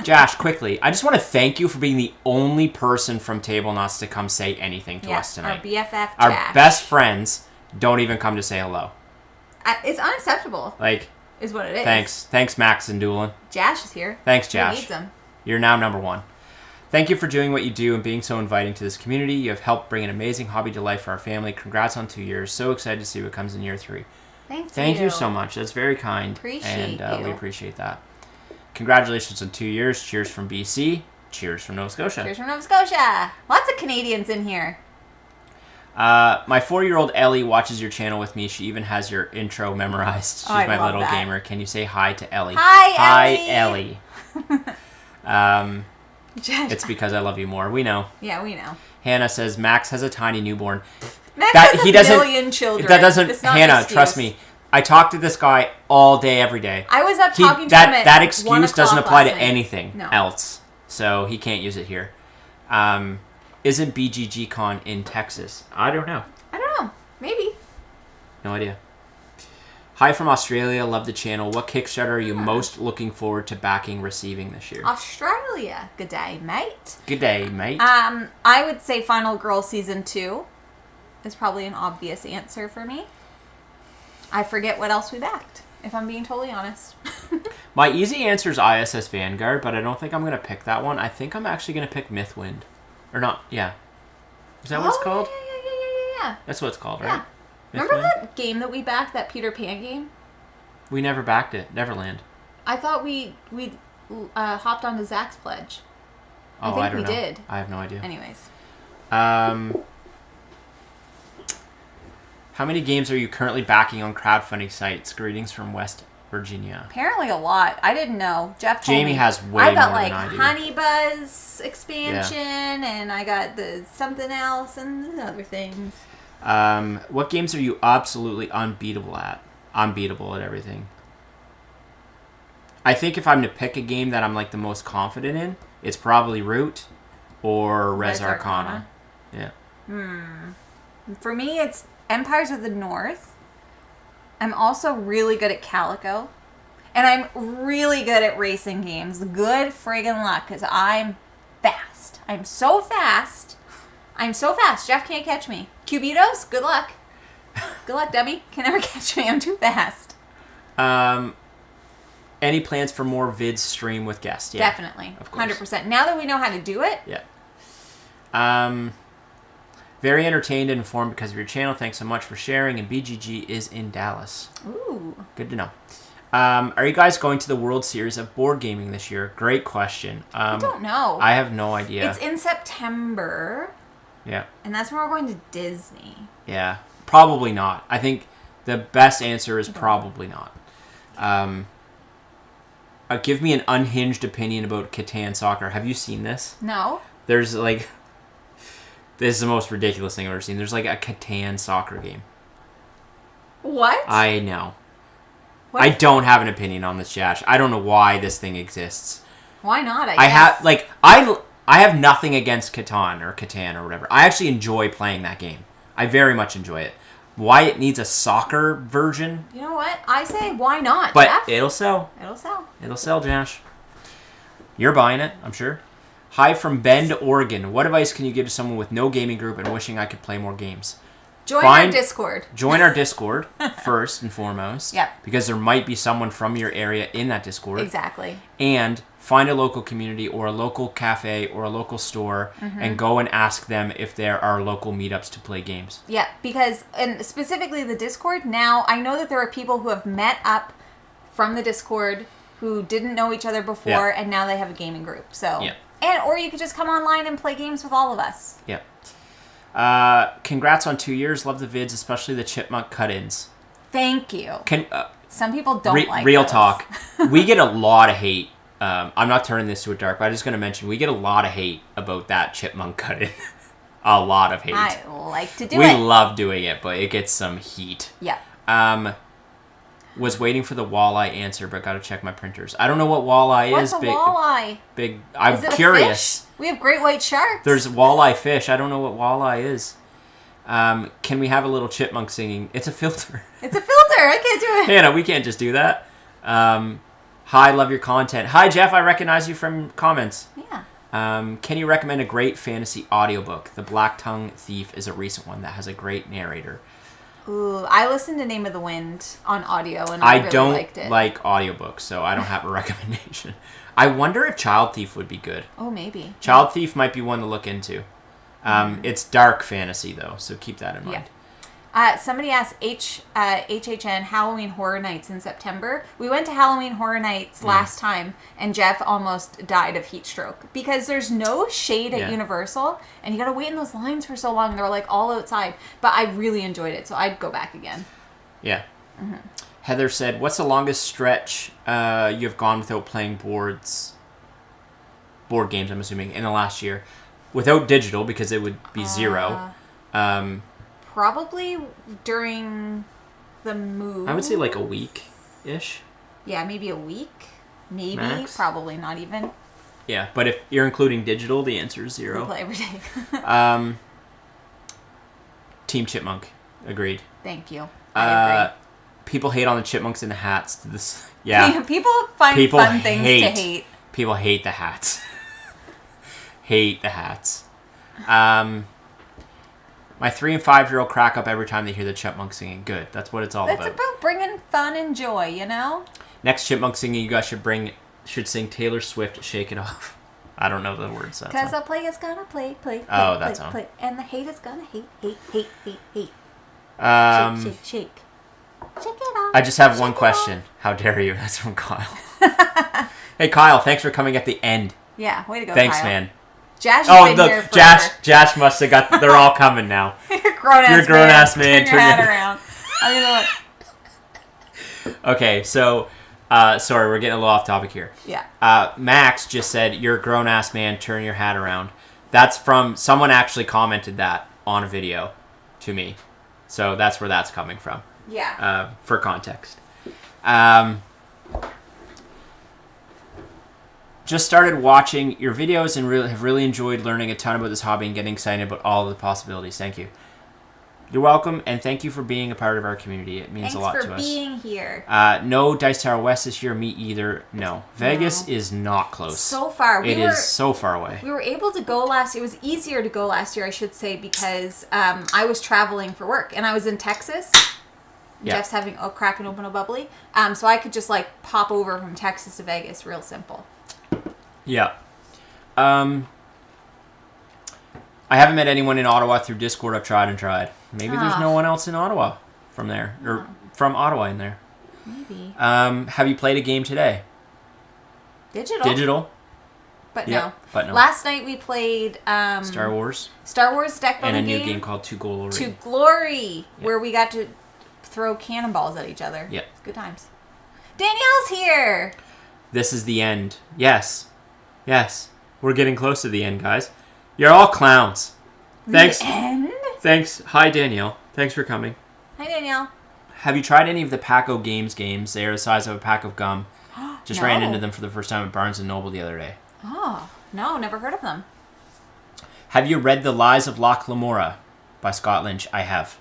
Jash, quickly. I just want to thank you for being the only person from Table Knots to come say anything to us tonight. Our BFF, Our Jash. best friends don't even come to say hello. It's unacceptable. Like, is what it is. Thanks, Max and Doolin. Jash is here. Thanks, Who Jash. needs him? You're now number one. Thank you for doing what you do and being so inviting to this community. You have helped bring an amazing hobby to life for our family. Congrats on 2 years. So excited to see what comes in year 3. Thank you so much. That's very kind. Appreciate and you. we appreciate that. Congratulations on 2 years. Cheers from BC. Cheers from Nova Scotia. Cheers from Nova Scotia. Lots of Canadians in here. My 4-year-old Ellie watches your channel with me. She even has your intro memorized. She's I my love little that. gamer. Can you say hi to Ellie? Hi, Ellie. It's because I love you more. We know. Yeah, we know. Hannah says Max has a tiny newborn. Max has a million children. That doesn't. It's not an Hannah, excuse. trust me. I talk to this guy all day, every day. I was up talking to him at that 1 excuse doesn't o'clock apply to last night. anything else, so he can't use it here. Isn't BGG Con in Texas? I don't know. I don't know. Maybe. No idea. Hi from Australia. Love the channel. What Kickstarter are you most looking forward to backing receiving this year? Australia. Good day, mate. Good day, mate. I would say Final Girl Season 2 is probably an obvious answer for me. I forget what else we backed, if I'm being totally honest. My easy answer is ISS Vanguard, but I don't think I'm going to pick that one. I think I'm actually going to pick Mythwind. Or not, yeah. Is that what it's called? Yeah. That's what it's called, right? Yeah. Remember Mythwind? that game that we backed, that Peter Pan game? We never backed it. Neverland. I thought we hopped onto Zach's pledge. Oh, I think don't we know. did. I have no idea. Anyways. How many games are you currently backing on crowdfunding sites? Greetings from West Virginia. Apparently a lot. I didn't know. Jeff told Jamie me. has way I got more like than I do. Honey Buzz expansion, and I got the something else and other things. What games are you absolutely unbeatable at? Unbeatable at everything. I think if I'm to pick a game that I'm like the most confident in, it's probably Root or Res Arcana. Yeah. For me, it's Empires of the North. I'm also really good at Calico. And I'm really good at racing games. Good friggin' luck, because I'm fast. I'm so fast. Jeff can't catch me. Cubitos, good luck. Good luck, dummy. Can never catch me. I'm too fast. Any plans for more vids stream with guests? Yeah, Definitely. of course. 100%. Now that we know how to do it. Yeah. Very entertained and informed because of your channel. Thanks so much for sharing. And BGG is in Dallas. Ooh. Good to know. Are you guys going to the World Series of Board Gaming this year? Great question. I don't know. I have no idea. It's in September. Yeah. And that's when we're going to Disney. Yeah. Probably not. I think the best answer is probably not. Give me an unhinged opinion about Catan Soccer. Have you seen this? No. There's like... This is the most ridiculous thing I've ever seen. There's like a Catan soccer game. What? I know. What? I don't have an opinion on this, Josh. I don't know why this thing exists. Why not? I have nothing against Catan or whatever. I actually enjoy playing that game. I very much enjoy it. Why it needs a soccer version? You know what? I say why not, But Jeff? it'll sell. It'll sell. It'll sell, Josh. You're buying it, I'm sure. Hi from Bend, Oregon. What advice can you give to someone with no gaming group and wishing I could play more games? Join our Discord. Join our Discord first and foremost. Yep. Because there might be someone from your area in that Discord. Exactly. And find a local community or a local cafe or a local store and go and ask them if there are local meetups to play games. Yeah, because, and specifically the Discord, now I know that there are people who have met up from the Discord who didn't know each other before, and now they have a gaming group. So, or you could just come online and play games with all of us. Yeah. Congrats on 2 years. Love the vids, especially the chipmunk cut-ins. Thank you. Some people don't like real those. talk. We get a lot of hate. I'm not turning this to a dark, but I'm just going to mention we get a lot of hate about that chipmunk cut-in. A lot of hate. I like to do it. We love doing it, but it gets some heat. Yeah. Was waiting for the walleye answer, but got to check my printers. I don't know what walleye is. What's a walleye? Big. I'm is it curious. A fish? We have great white sharks. There's walleye fish. I don't know what walleye is. Can we have a little chipmunk singing? It's a filter. It's a filter. I can't do it. Hannah, we can't just do that. Hi, love your content. Hi, Jeff. I recognize you from comments. Yeah. Can you recommend a great fantasy audiobook? The Black Tongue Thief is a recent one that has a great narrator. Ooh, I listened to Name of the Wind on audio and I really liked it. I don't like audiobooks, so I don't have a recommendation. I wonder if Child Thief would be good. Oh, maybe. Child Thief might be one to look into. It's dark fantasy, though, so keep that in mind. Yeah. Somebody asked HHN Halloween Horror Nights in September. We went to Halloween Horror Nights last time, and Jeff almost died of heat stroke because there's no shade at Universal, and you gotta wait in those lines for so long. They're like all outside, but I really enjoyed it, so I'd go back again. Yeah. Heather said, "What's the longest stretch you have gone without playing board games? I'm assuming in the last year, without digital because it would be 0." Probably during the move. I would say like a week-ish. Yeah, maybe a week. Maybe. Max. Probably not even. Yeah, but if you're including digital, the answer is 0. We play every day. Team Chipmunk. Agreed. Thank you. I agree. People hate on the chipmunks and the hats. Yeah. People find fun things to hate. People hate the hats. Hate the hats. My 3 and 5-year-old crack up every time they hear the chipmunk singing. Good. That's what it's all about. It's about bringing fun and joy, you know? Next chipmunk singing, you guys should sing Taylor Swift, Shake It Off. I don't know the words. Because the player's gonna play. Oh, that song. Play. And the hater's gonna hate. Shake. Shake it off. I just have one question. How dare you? That's from Kyle. Hey, Kyle, thanks for coming at the end. Yeah, way to go, Thanks, Kyle. man. Josh has been here forever. Josh must have got. They're all coming now. You're a grown-ass man. Turn your hat around. I'm gonna look. Okay, so, sorry, we're getting a little off topic here. Yeah. Max just said, "You're a grown-ass man. Turn your hat around." That's from someone actually commented that on a video to me, so that's where that's coming from. Yeah. For context. Just started watching your videos and have really enjoyed learning a ton about this hobby and getting excited about all of the possibilities. Thank you. You're welcome, and thank you for being a part of our community. It means a lot to us. Thanks for being here. No Dice Tower West this year. Me either. No. Vegas is not close. So far. It is so far away. We were able to go last year. It was easier to go last year, I should say, because I was traveling for work, and I was in Texas. Yeah. Jeff's having cracking open a bubbly. So I could just pop over from Texas to Vegas real simple. Yeah. I haven't met anyone in Ottawa through Discord. I've tried. Maybe there's no one else in Ottawa from there. Or from Ottawa in there. Maybe. Have you played a game today? Digital. But no. Last night we played Star Wars deck building and a game. new game called To Glory. Where we got to throw cannonballs at each other. Yeah. Good times. Danielle's here. This is the end. Yes. We're getting close to the end, guys. You're all clowns. Thanks. The end? Thanks. Hi, Danielle. Thanks for coming. Hi, Danielle. Have you tried any of the Paco Games games? They are the size of a pack of gum. Just ran into them for the first time at Barnes & Noble the other day. Oh, no, never heard of them. Have you read The Lies of Loch Lamora by Scott Lynch? I have.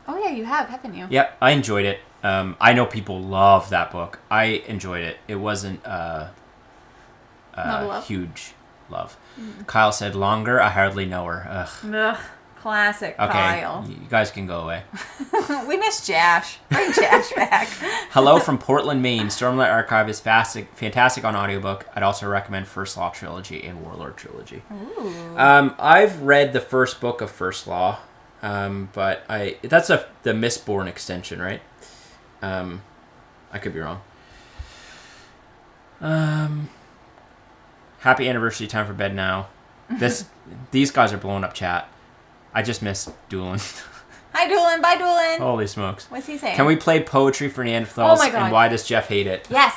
Oh, yeah, you have, haven't you? Yep, I enjoyed it. I know people love that book. I enjoyed it. It wasn't huge love. Kyle said, longer, I hardly know her. Ugh. Ugh, classic Kyle. You guys can go away. We miss Jash. Bring Jash back. Hello from Portland, Maine. Stormlight Archive is fantastic on audiobook. I'd also recommend First Law Trilogy and Warlord Trilogy. Ooh. I've read the first book of First Law, but that's the Mistborn extension, right? I could be wrong. Happy anniversary, time for bed now. These guys are blowing up chat. I just missed Doolin. Hi, Doolin. Bye, Doolin. Holy smokes. What's he saying? Can we play Poetry for Neanderthals? Oh my God. And why does Jeff hate it? Yes.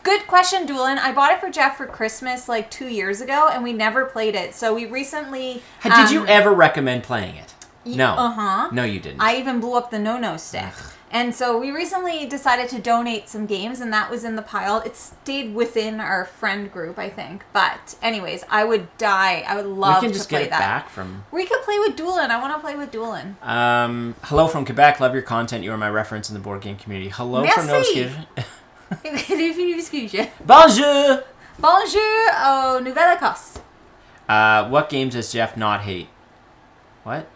Good question, Doolin. I bought it for Jeff for Christmas like 2 years ago, and we never played it. So we recently... Did you ever recommend playing it? No. Uh-huh. No, you didn't. I even blew up the no-no stick. And so we recently decided to donate some games, and that was in the pile. It stayed within our friend group, I think. But anyways, I would die. I would love to play that. We can just get it back from... We could play with Doolin. I want to play with Doolin. Hello from Quebec. Love your content. You are my reference in the board game community. Hello Merci. from Nova Scotia. Bonjour! Bonjour au Nouvelle-Écosse. What games does Jeff not hate? What?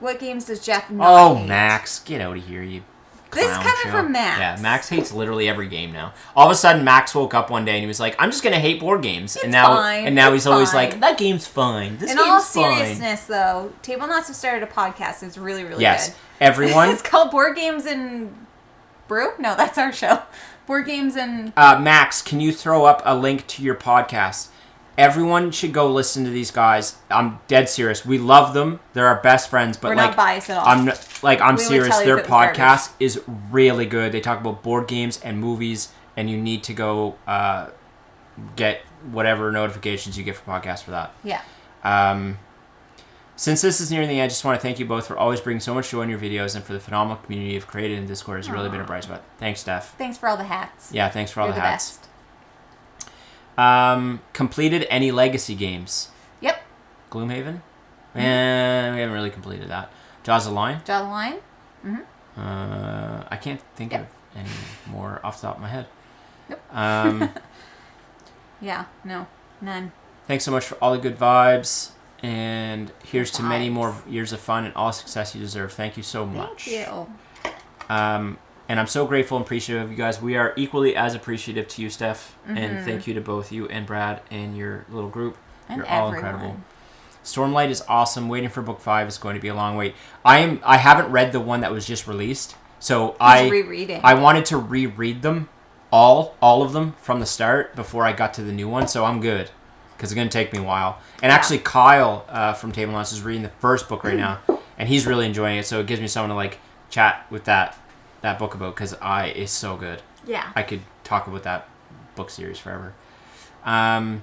What games does Jeff not hate? Max. Get out of here, you... This coming from Max. Yeah, Max hates literally every game now. All of a sudden, Max woke up one day and he was like, "I'm just gonna hate board games." It's and now, fine. and now It's he's always fine. like, "That game's fine. This In game's all fine." seriousness, though, Table Knots have started a podcast. It's really, really Yes, good. everyone. It's called Board Games and Brew? No, that's our show. Board Games and... Max, can you throw up a link to your podcast? Everyone should go listen to these guys. I'm dead serious. We love them. They're our best friends. But We're like, not biased at all. I'm We would serious. tell you Their if it was podcast is really good. They talk about board games and movies, and you need to go get whatever notifications you get for podcasts for that. Yeah. Since this is nearing the end, I just want to thank you both for always bringing so much joy in your videos and for the phenomenal community you've created in Discord. It's really been a bright spot. Thanks, Steph. Thanks for all the hats. Yeah, thanks for all You're the hats. best. Completed any legacy games? Yep. Gloomhaven? We haven't really completed that. Jaws of the Lion? Draw the line? I can't think of any more off the top of my head. Nope. Yeah, no, none. Thanks so much for all the good vibes. And here's to many Vibes. more years of fun and all success you deserve. Thank you so much. Thank you. And I'm so grateful and appreciative of you guys. We are equally as appreciative to you, Steph. And thank you to both you and Brad and your little group. And You're all everyone. incredible. Stormlight is awesome. Waiting for book 5 is going to be a long wait. I haven't read the one that was just released. So He's rereading. I wanted to reread them, all of them from the start before I got to the new one. So I'm good. Because it's going to take me a while. And actually, Kyle from Table Knots is reading the first book right now. And he's really enjoying it. So it gives me someone to like chat with that book about. Because it's so good. Yeah. I could talk about that book series forever. The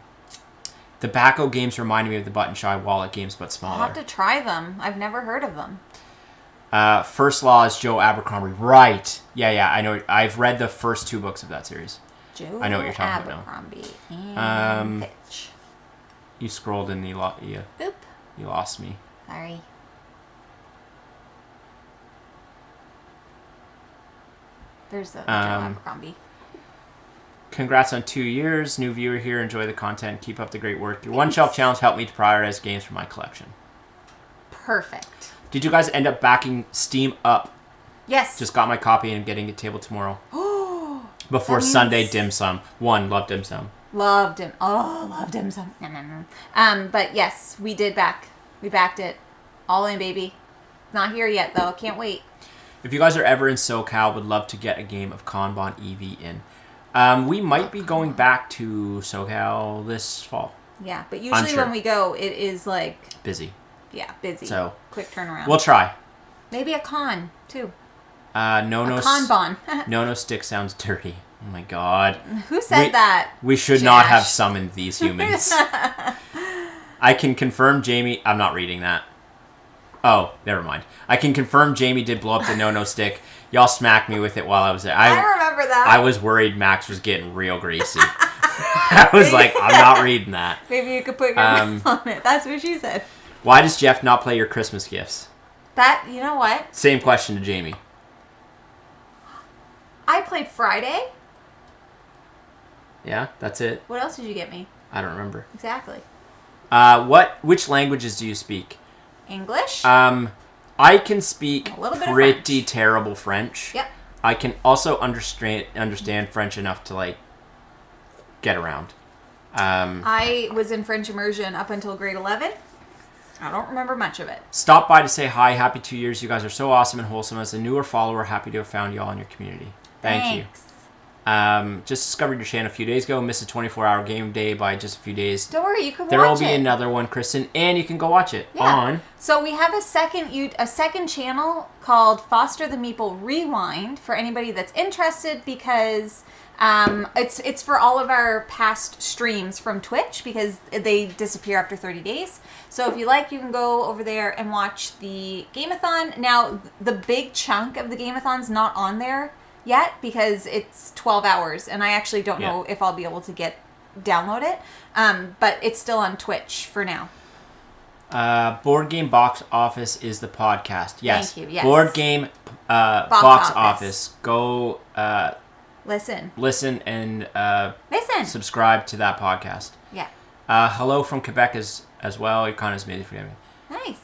Baco games reminded me of the Button Shy wallet games, but I'll smaller. have to try them. I've never heard of them. First Law is Joe Abercrombie. Right. Yeah, I know. I've read the first 2 books of that series. Joe I know what you're talking about Abercrombie and Fitch. You scrolled and you Boop. lost me. Sorry. There's the Joe Abercrombie. Congrats on 2 years. New viewer here. Enjoy the content. Keep up the great work. Your one shelf challenge helped me to prioritize games for my collection. Perfect. Did you guys end up backing Steam up? Yes. Just got my copy and getting it table tomorrow. Oh. Before Sunday dim sum. Love dim sum. Loved him. Oh, loved him some. But yes, we did back. We backed it. All in, baby. Not here yet, though. Can't wait. If you guys are ever in SoCal, would love to get a game of Kanban EV in. We might be going back to SoCal this fall. Yeah, but usually Unsure. when we go, it is like... Busy. Yeah, busy. So, quick turnaround. we'll try. Maybe a con, too. No A Kanban. No stick sounds dirty. Oh my god. Who said that? We should not have Jash? summoned these humans. I can confirm, Jamie, I'm not reading that. Oh, never mind. I can confirm Jamie did blow up the no stick. Y'all smacked me with it while I was there. I remember that. I was worried Max was getting real greasy. I was like, I'm not reading that. Maybe you could put your mouth on it. That's what she said. Why does Jeff not play your Christmas gifts? That, you know what? Same question to Jamie. I played Friday. Yeah, that's it. What else did you get me? I don't remember. Exactly. Which languages do you speak? English. I can speak a little bit pretty of French. terrible French. Yep. I can also understand French enough to like get around. I was in French immersion up until grade 11. I don't remember much of it. Stop by to say hi. Happy 2 years. You guys are so awesome and wholesome. As a newer follower, happy to have found you all in your community. Thank you. Just discovered your channel a few days ago. Missed a 24-hour game day by just a few days. Don't worry, you can watch it. There will be another one, Kristen, and you can go watch it on. So we have a second channel called Foster the Meeple Rewind for anybody that's interested, because it's for all of our past streams from Twitch, because they disappear after 30 days. So if you like, you can go over there and watch the Gameathon. Now, the big chunk of the Gameathon's not on there yet because it's 12 hours, and I actually don't know if I'll be able to download it. But it's still on Twitch for now. Board Game Box Office is the podcast. Yes. Thank you. Yes. Board Game Box Office. Go listen and subscribe to that podcast. Yeah. Hello from Quebec as well. Your kind is made for me. Nice.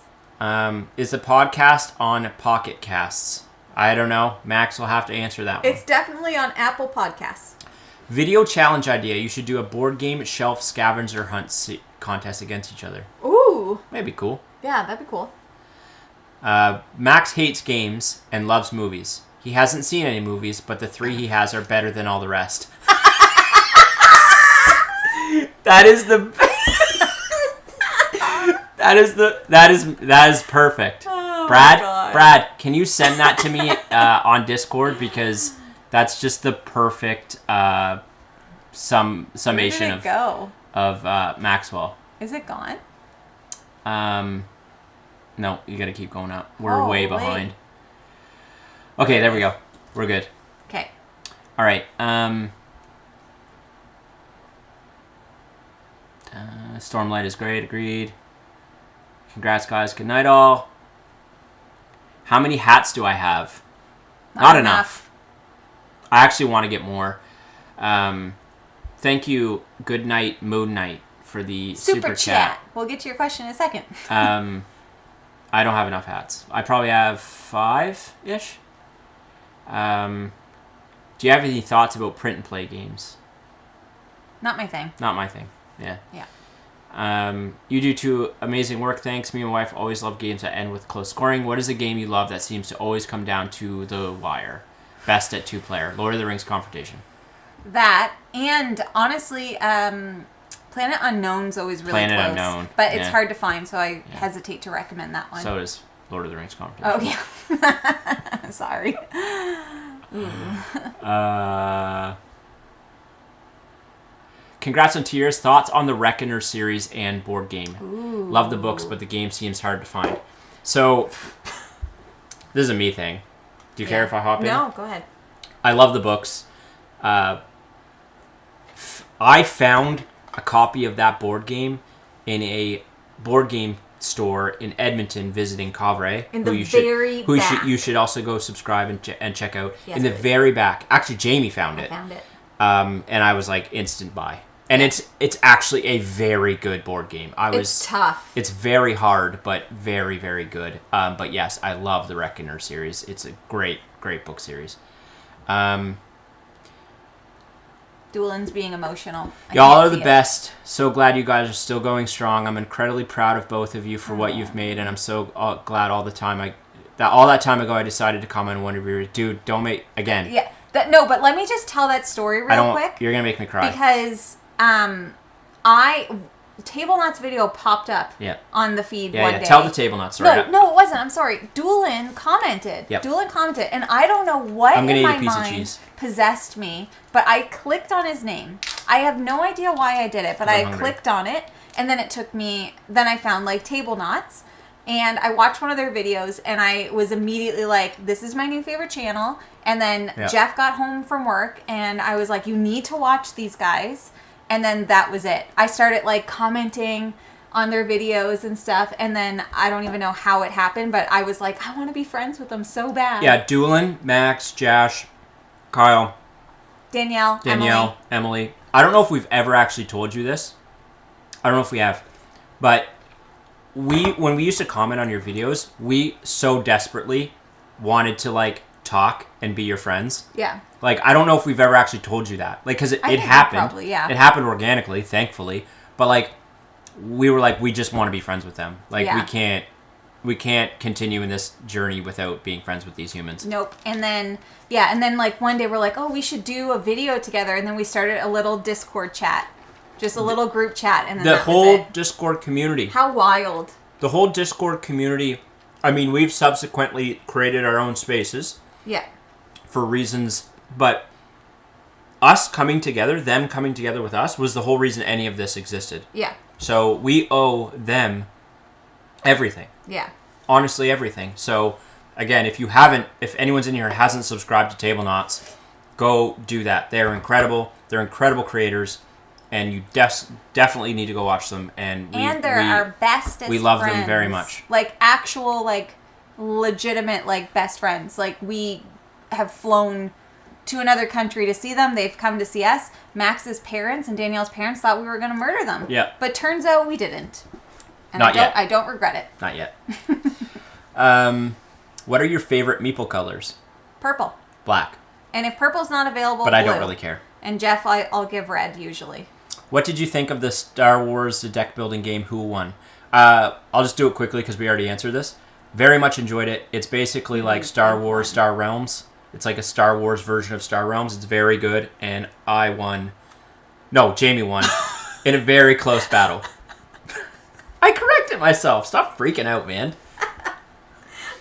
Is the podcast on Pocket Casts? I don't know. Max will have to answer that one. It's definitely on Apple Podcasts. Video challenge idea. You should do a board game shelf scavenger hunt contest against each other. Ooh. That'd be cool. Yeah, that'd be cool. Max hates games and loves movies. He hasn't seen any movies, but the 3 he has are better than all the rest. That is perfect. Oh, Brad, can you send that to me on Discord, because that's just the perfect summation of Maxwell. Is it gone? No, you got to keep going up. We're way behind. Okay, there we go. We're good. Okay. All right. Stormlight is great. Agreed. Congrats, guys. Good night, all. How many hats do I have? Not enough. I actually want to get more. Thank you, Good Night, Moon Knight, for the super chat. We'll get to your question in a second. I don't have enough hats. I probably have 5-ish. Do you have any thoughts about print and play games? Not my thing. Not my thing. Yeah. Yeah. You do 2 amazing work. Thanks. Me and my wife always love games that end with close scoring. What is a game you love that seems to always come down to the wire? Best at 2-player. Lord of the Rings Confrontation. That, and honestly, Planet Unknown's always really Planet close. Unknown. But it's hard to find, so I hesitate to recommend that one. So is Lord of the Rings Confrontation. Oh, yeah. Sorry. Congrats on 2 years. Thoughts on the Reckoner series and board game? Ooh. Love the books, but the game seems hard to find. So, this is a me thing. Do you care if I hop in? No, go ahead. I love the books. I found a copy of that board game in a board game store in Edmonton visiting Cavre. In the very back. You should also go subscribe and check out. Yes, in the very back. Actually, Jamie found it. I found it. And I was like, instant buy. And it's actually a very good board game. It's tough. It's very hard, but very, very good. But yes, I love the Reckoner series. It's a great, great book series. Duelin's being emotional. Y'all are the best. So glad you guys are still going strong. I'm incredibly proud of both of you for what you've made, and I'm so glad all the time that time ago I decided to comment on one of your... Dude, don't make... Again. Yeah. No, but let me just tell that story real quick. You're going to make me cry. Because Table Knots video popped up on the feed one day. Tell the Table Knots story. No, it wasn't. I'm sorry. Doolin commented. Yep. Doolin commented. And I don't know what in my mind possessed me, but I clicked on his name. I have no idea why I did it, but I clicked on it, and then it took me... Then I found, like, Table Knots. And I watched one of their videos, and I was immediately like, this is my new favorite channel. And then Jeff got home from work, and I was like, you need to watch these guys. And then that was it. I started like commenting on their videos and stuff, and then I don't even know how it happened, but I was like, I want to be friends with them so bad. Yeah, Doolin, Max, Josh, Kyle, Danielle, Emily. I don't know if we've ever actually told you this. I don't know if we have, but when we used to comment on your videos, we so desperately wanted to like talk and be your friends. Yeah. Like, I don't know if we've ever actually told you that. Like, because it happened. Probably, yeah. It happened organically, thankfully. But like, we were like, we just want to be friends with them. Like, we can't continue in this journey without being friends with these humans. Nope. And then like one day we're like, oh, we should do a video together, and then we started a little Discord chat. Just a little group chat, and then the whole Discord community. How wild. The whole Discord community, I mean, we've subsequently created our own spaces. Yeah. For reasons, but us coming together, them coming together with us, was the whole reason any of this existed. Yeah. So we owe them everything. Yeah. Honestly, everything. So, again, if anyone's in here and hasn't subscribed to Table Knots, go do that. They're incredible. They're incredible creators. And you definitely need to go watch them. And they're our bestest We love friends. them very much. Like, actual, like, legitimate, like, best friends. Like, we have flown to another country to see them. They've come to see us. Max's parents and Danielle's parents thought we were going to murder them. Yeah. But turns out we didn't. And Not yet. I don't regret it. Not yet. What are your favorite meeple colors? Purple. Black. And if purple's not available, but blue. I don't really care. And Jeff, I'll give red usually. What did you think of the Star Wars the deck building game Who Won? I'll just do it quickly because we already answered this. Very much enjoyed it. It's basically like Star Wars, Star Realms. It's like a Star Wars version of Star Realms. It's very good, and I won. No, Jamie won in a very close battle. I corrected myself. Stop freaking out, man.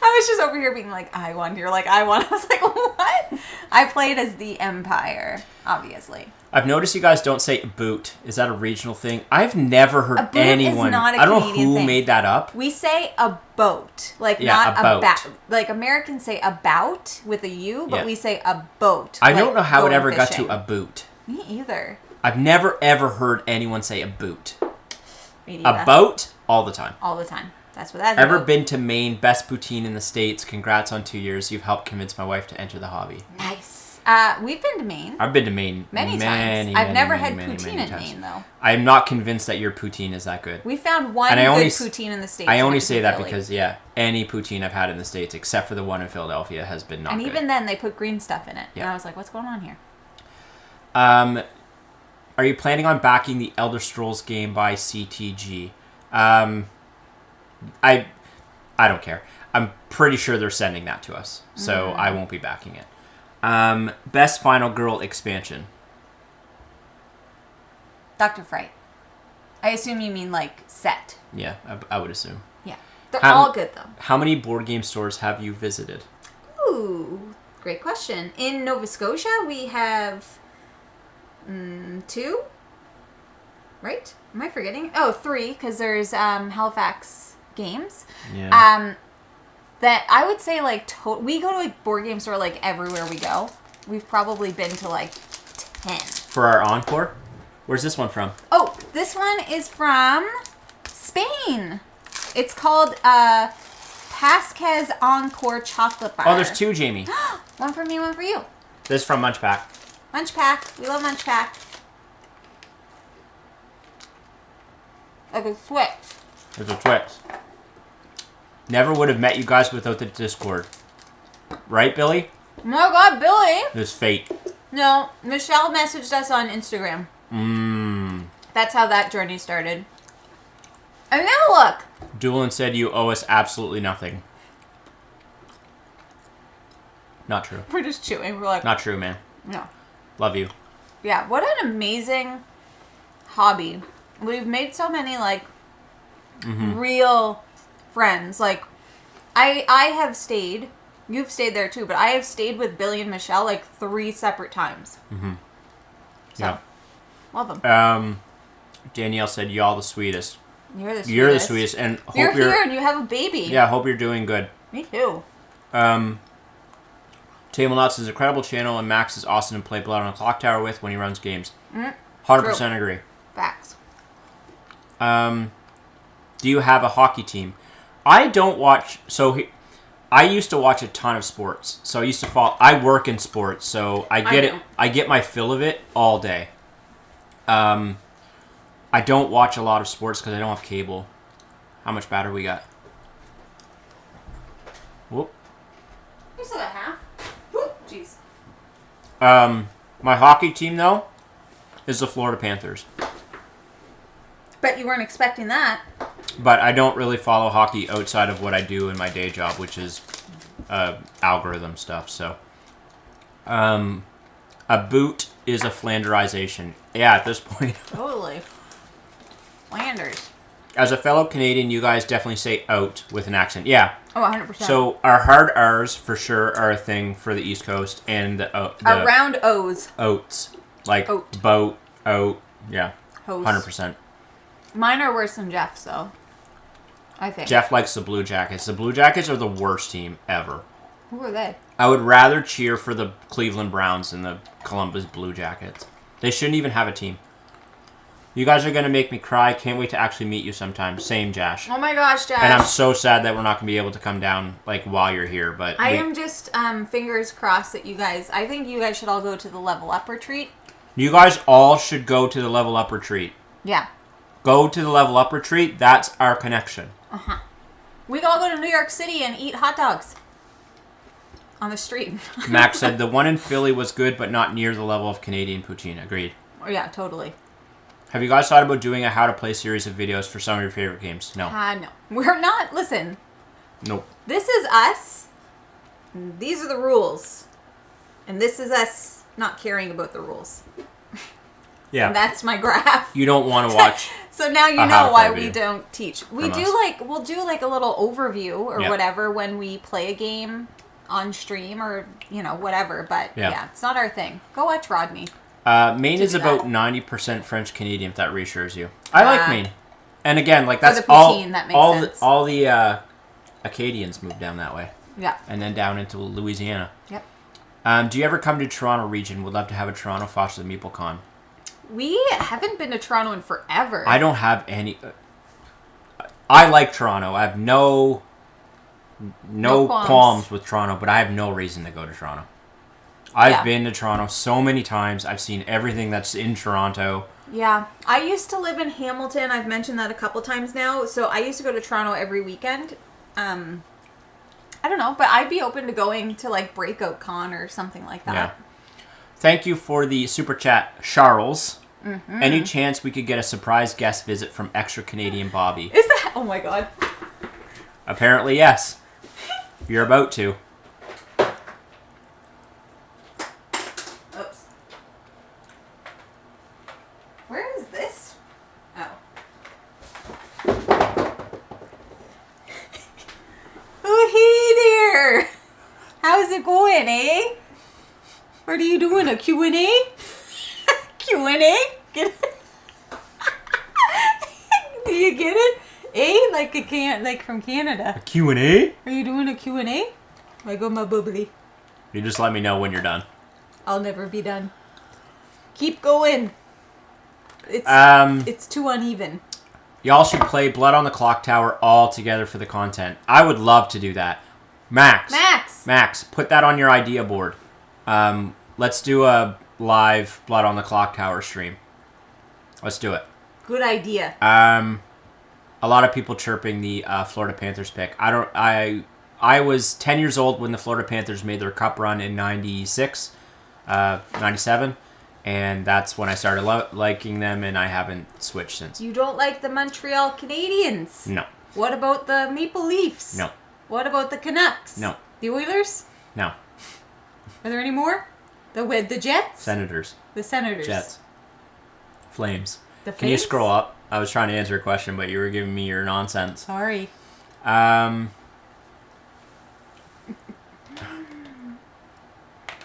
I was just over here being like, I won. You're like, I won. I was like, what? I played as the Empire, obviously. I've noticed you guys don't say boot. Is that a regional thing? I've never heard anyone. Is not a I don't Canadian know who thing. Made that up. We say a boat, like not about. Like Americans say about with a U, but we say a boat. I don't know how it ever got to a boot. Me either. I've never ever heard anyone say a boot. A boat all the time. All the time. That's what that's Ever about. been to Maine? Best poutine in the States. Congrats on 2 years. You've helped convince my wife to enter the hobby. Nice. We've been to Maine. I've been to Maine many times. I've never had poutine in Maine, though. I'm not convinced that your poutine is that good. We found one good poutine in the States. I only say that because, any poutine I've had in the States, except for the one in Philadelphia, has been not good. And even then, they put green stuff in it. Yeah. And I was like, what's going on here? Are you planning on backing the Elder Scrolls game by CTG? I don't care. I'm pretty sure they're sending that to us, so I won't be backing it. Best Final Girl expansion. Dr. Fright. I assume you mean like set. Yeah, I would assume. Yeah. They're all good though. How many board game stores have you visited? Ooh, great question. In Nova Scotia, we have 2. Right? Am I forgetting? Oh, 3, because there's Halifax Games. Yeah. That I would say like we go to a board game store like everywhere we go. We've probably been to like 10. For our encore? Where's this one from? Oh, this one is from Spain. It's called Pasquez Encore Chocolate Bar. Oh, there's 2, Jamie. One for me, one for you. This is from Munch Pack. Munch Pack. We love Munch Pack. Like a Twix. There's a Twix. Never would have met you guys without the Discord. Right, Billy? Oh my God, Billy. There's fate. No, Michelle messaged us on Instagram. That's how that journey started. I mean, have a look. Doolin said you owe us absolutely nothing. Not true. We're just chewing. We're like... Not true, man. No. Love you. Yeah, what an amazing hobby. We've made so many, like, real friends. Like, I have stayed... You've stayed there, too, but I have stayed with Billy and Michelle, like, 3 separate times. So, love them. Danielle said, y'all the sweetest. You're the sweetest. You're the sweetest, and hope you're here and you have a baby. Yeah, hope you're doing good. Me too. Table Nuts is an incredible channel, and Max is awesome to play Blood on the Clock Tower with when he runs games. 100% agree. Facts. Do you have a hockey team? I don't watch. I used to watch a ton of sports. So I used to follow. I work in sports, so I get it. I get my fill of it all day. I don't watch a lot of sports because I don't have cable. How much battery we got? Whoop. You still got half. Whoop. Jeez. My hockey team though is the Florida Panthers. Bet you weren't expecting that. But I don't really follow hockey outside of what I do in my day job, which is algorithm stuff. So, a boot is a Flanderization. Yeah, at this point. Totally. Flanders. As a fellow Canadian, you guys definitely say out with an accent. Yeah. Oh, 100%. So our hard R's for sure are a thing for the East Coast, and the our round O's. Oats. Like oat. Boat, oat. Yeah. Hose. 100%. Mine are worse than Jeff's, though. I think. Jeff likes the Blue Jackets. The Blue Jackets are the worst team ever. Who are they? I would rather cheer for the Cleveland Browns than the Columbus Blue Jackets. They shouldn't even have a team. You guys are going to make me cry. Can't wait to actually meet you sometime. Same, Josh. Oh my gosh, Josh. And I'm so sad that we're not going to be able to come down while you're here. But I am just fingers crossed that you guys... I think you guys should all go to the Level Up retreat. You guys all should go to the Level Up retreat. Yeah. Go to the Level Up retreat. That's our connection. Uh-huh. We can all go to New York City and eat hot dogs. On the street. Max said the one in Philly was good, but not near the level of Canadian poutine. Agreed. Oh, yeah, totally. Have you guys thought about doing a how-to-play series of videos for some of your favorite games? No. No. We're not... Listen. Nope. This is us. These are the rules. And this is us not caring about the rules. Yeah. And that's my graph. You don't want to watch... So now you know why we don't teach. We'll do like a little overview or whatever when we play a game on stream or, whatever. But yeah, it's not our thing. Go watch Rodney. Maine is about 90% French Canadian, if that reassures you. I like Maine. And again, like that's poutine, that makes sense. All the Acadians moved down that way. Yeah. And then down into Louisiana. Yep. Do you ever come to Toronto region? Would love to have a Toronto Foster the Meeple Con. We haven't been to Toronto in forever. I don't have any... I like Toronto. I have no qualms with Toronto, but I have no reason to go to Toronto. I've been to Toronto so many times. I've seen everything that's in Toronto. Yeah. I used to live in Hamilton. I've mentioned that a couple times now. So I used to go to Toronto every weekend. I don't know, but I'd be open to going to like Breakout Con or something like that. Yeah. Thank you for the super chat, Charles. Mm-hmm. Any chance we could get a surprise guest visit from Extra Canadian Bobby? Is that... Oh my god. Apparently, yes. You're about to. Oops. Where is this? Oh. Oh, hey there. How's it going, eh? What are you doing, a Q&A? Q&A? Get it? Do you get it? Like from Canada. A Q&A? Are you doing a Q&A? I go my bubbly. You just let me know when you're done. I'll never be done. Keep going. It's too uneven. Y'all should play Blood on the Clock Tower all together for the content. I would love to do that. Max, put that on your idea board. Let's do a live Blood on the Clock Tower stream. Let's do it. Good idea. A lot of people chirping the Florida Panthers pick. I was 10 years old when the Florida Panthers made their cup run in 96, 97, and that's when I started liking them, and I haven't switched since. You don't like the Montreal Canadiens? No. What about the Maple Leafs? No. What about the Canucks? No. The Oilers? No. Are there any more? The Jets? Senators. The Senators. Jets. Flames. The Flames? Can you scroll up? I was trying to answer a question, but you were giving me your nonsense. Sorry. I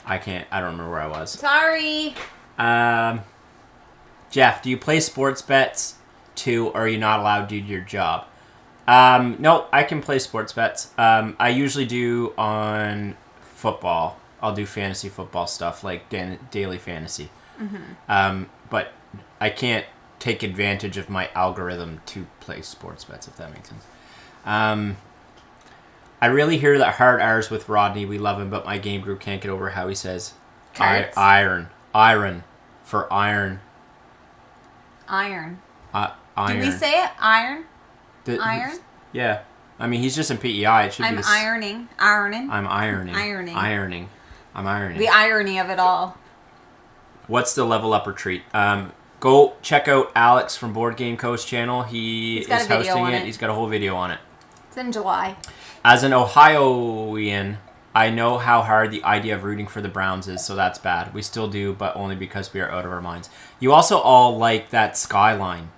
don't remember where I was. Sorry. Jeff, do you play sports bets too, or are you not allowed due to your job? No, I can play sports bets. I usually do on football. I'll do fantasy football stuff like daily fantasy. But I can't take advantage of my algorithm to play sports bets, if that makes sense. I really hear that hard R's with Rodney. We love him, but my game group can't get over how he says iron for iron. Iron. Iron. Do we say it? Iron? Iron? Yeah. I mean, he's just in PEI. It should be ironing. I'm ironing. I'm ironing. The irony of it all. What's the level up retreat? Go check out Alex from Board Game Coast channel. He's hosting it. He's got a whole video on it. It's in July. As an Ohioan, I know how hard the idea of rooting for the Browns is, so that's bad. We still do, but only because we are out of our minds. You also all like that Skyline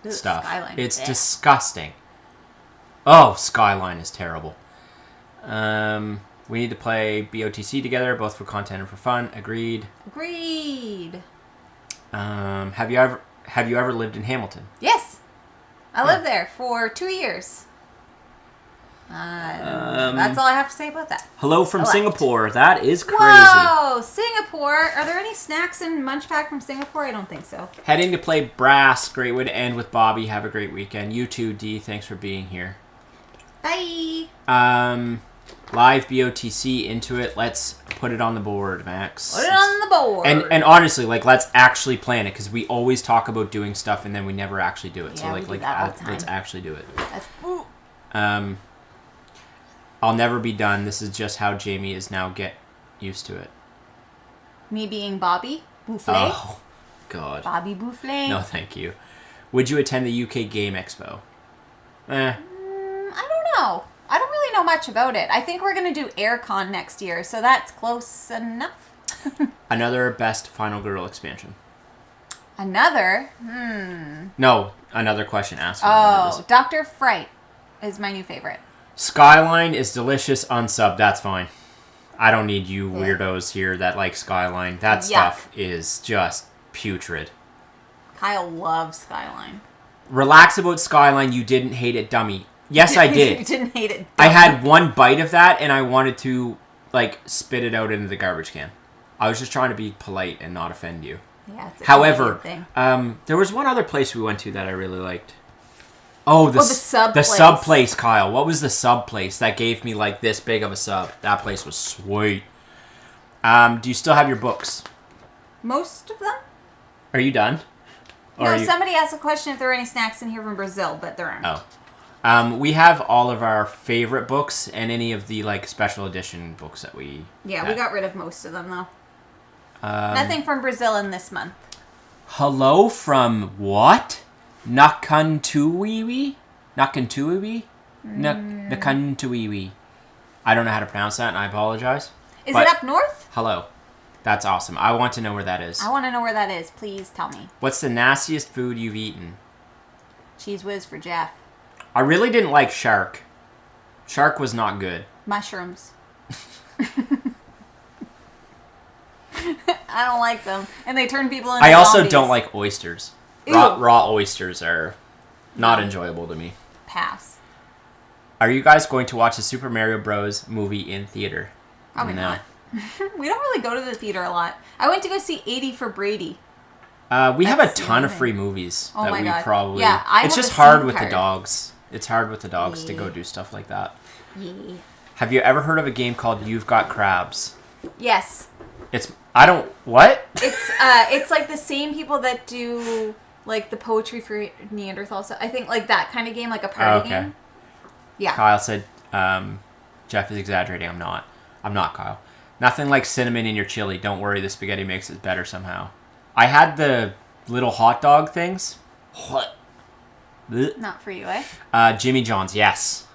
stuff. Skyline. It's disgusting. Oh, Skyline is terrible. We need to play BOTC together, both for content and for fun. Agreed. Have you ever lived in Hamilton? Yes. I lived there for 2 years. That's all I have to say about that. Hello from Singapore. That is crazy. Whoa, Singapore. Are there any snacks in Munch Pack from Singapore? I don't think so. Heading to play brass. Great way to end with Bobby. Have a great weekend. You too, D. Thanks for being here. Bye. Live BOTC into it. Let's put it on the board, Max. Put it on the board. And honestly, like, let's actually plan it, because we always talk about doing stuff and then we never actually do it. Yeah, Let's actually do it. Ooh. I'll never be done. This is just how Jamie is now. Get used to it. Me being Bobby Boufflé? Oh, God. Bobby Boufflé? No, thank you. Would you attend the UK Game Expo? I don't know. I don't really know much about it. I think we're going to do Aircon next year, so that's close enough. Another best Final Girl expansion. Another? No, another question asked. Oh, Dr. Fright is my new favorite. Skyline is delicious unsub. That's fine. I don't need you weirdos here that like Skyline. That stuff is just putrid. Kyle loves Skyline. Relax about Skyline. You didn't hate it, dummy. Yes, I did. You didn't hate it, dummy. I had one bite of that, and I wanted to like spit it out into the garbage can. I was just trying to be polite and not offend you. Yeah, it's a However, thing. There was one other place we went to that I really liked. Oh, the sub the place. Sub place, Kyle. What was the sub place that gave me like this big of a sub? That place was sweet. Do you still have your books? Most of them? Are you done? No, somebody asked a question if there are any snacks in here from Brazil, but there aren't. Oh. We have all of our favorite books and any of the like special edition books that we... Yeah, we got rid of most of them though. Nothing from Brazil in this month. Hello from what? Nakantuiwi? Nakantuiwi? Nakantuiwi. I don't know how to pronounce that, and I apologize. Is it up north? Hello. That's awesome. I want to know where that is. I want to know where that is. Please tell me. What's the nastiest food you've eaten? Cheese whiz for Jeff. I really didn't like shark. Shark was not good. Mushrooms. I don't like them. And they turn people into I also zombies. don't like oysters. Raw oysters are not enjoyable to me. Pass. Are you guys going to watch the Super Mario Bros. Movie in theater? Probably not. We don't really go to the theater a lot. I went to go see 80 for Brady. We have a ton of free movies that we God. probably... Yeah, it's just hard with the dogs. It's hard with the dogs to go do stuff like that. Yeah. Have you ever heard of a game called You've Got Crabs? Yes. What? It's like the same people that do like the poetry for Neanderthals. So I think like that kind of game, like a party game. Yeah. Kyle said, Jeff is exaggerating. I'm not. Kyle. Nothing like cinnamon in your chili. Don't worry, the spaghetti makes it better somehow. I had the little hot dog things. What? Not for you, eh? Jimmy John's, yes.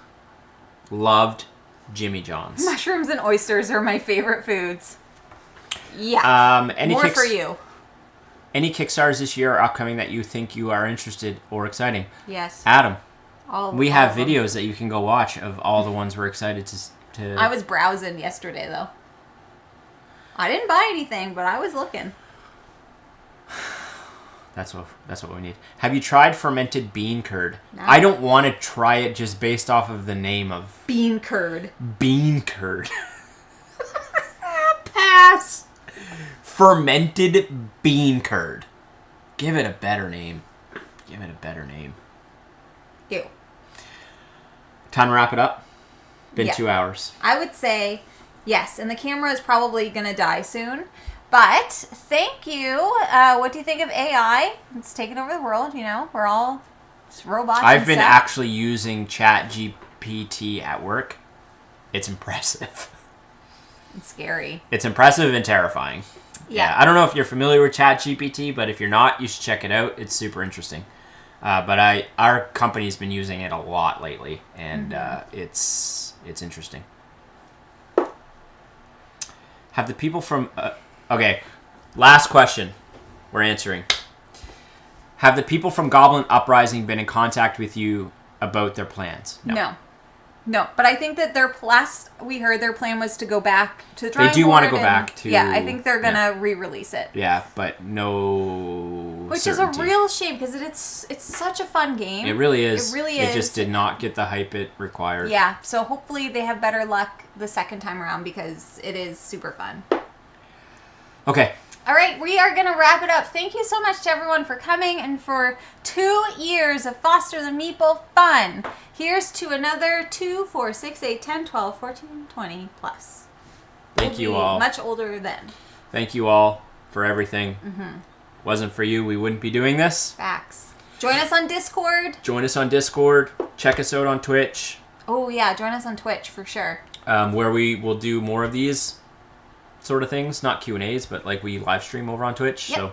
Loved Jimmy John's. Mushrooms and oysters are my favorite foods. Yeah. More for you. Any Kickstarters this year or upcoming that you think you are interested or exciting? Yes. Adam. We have of them. videos that you can go watch of all the ones we're excited to... I was browsing yesterday, though. I didn't buy anything, but I was looking. That's what we need. Have you tried fermented bean curd? No. I don't want to try it just based off of the name of Bean curd. bean curd. Pass. Fermented bean curd. Give it a better name. Ew. Time to wrap it up. Been Yeah. 2 hours. I would say yes, and the camera is probably going to die soon. But thank you. What do you think of AI? It's taken over the world, you know. We're all just robots. I've and been stuff. actually using ChatGPT at work. It's impressive. It's scary. It's impressive and terrifying. Yeah. I don't know if you're familiar with ChatGPT, but if you're not, you should check it out. It's super interesting. But our company's been using it a lot lately, and it's interesting. Have the people from... okay, last question we're answering. Have the people from Goblin Uprising been in contact with you about their plans? No, but I think that we heard their plan was to go back to the drawing They do board want to go and- back to... Yeah, I think they're going to re-release it. Yeah, but no Which certainty. is a real shame, because it's such a fun game. It really is. It really is. It just did not get the hype it required. Yeah, so hopefully they have better luck the second time around, because it is super fun. Okay. All right, we are going to wrap it up. Thank you so much to everyone for coming and for 2 years of Foster the Meeple fun. Here's to another 2, 4, 6, 8, 10, 12, 14, 20 plus. Thank you We'll be all. much older then. Thank you all for everything. Wasn't for you, we wouldn't be doing this. Facts. Join us on Discord. Join us on Discord. Check us out on Twitch, Oh, yeah, join us on Twitch for sure. where we will do more of these sort of things. Not Q&As, but like we live stream over on Twitch. Yep. So,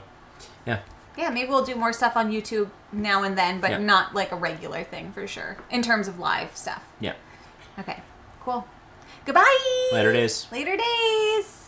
yeah. Yeah, maybe we'll do more stuff on YouTube now and then, but Yeah. not like a regular thing for sure, in terms of live stuff. Yeah. Okay, cool. Goodbye! Later days. Later days!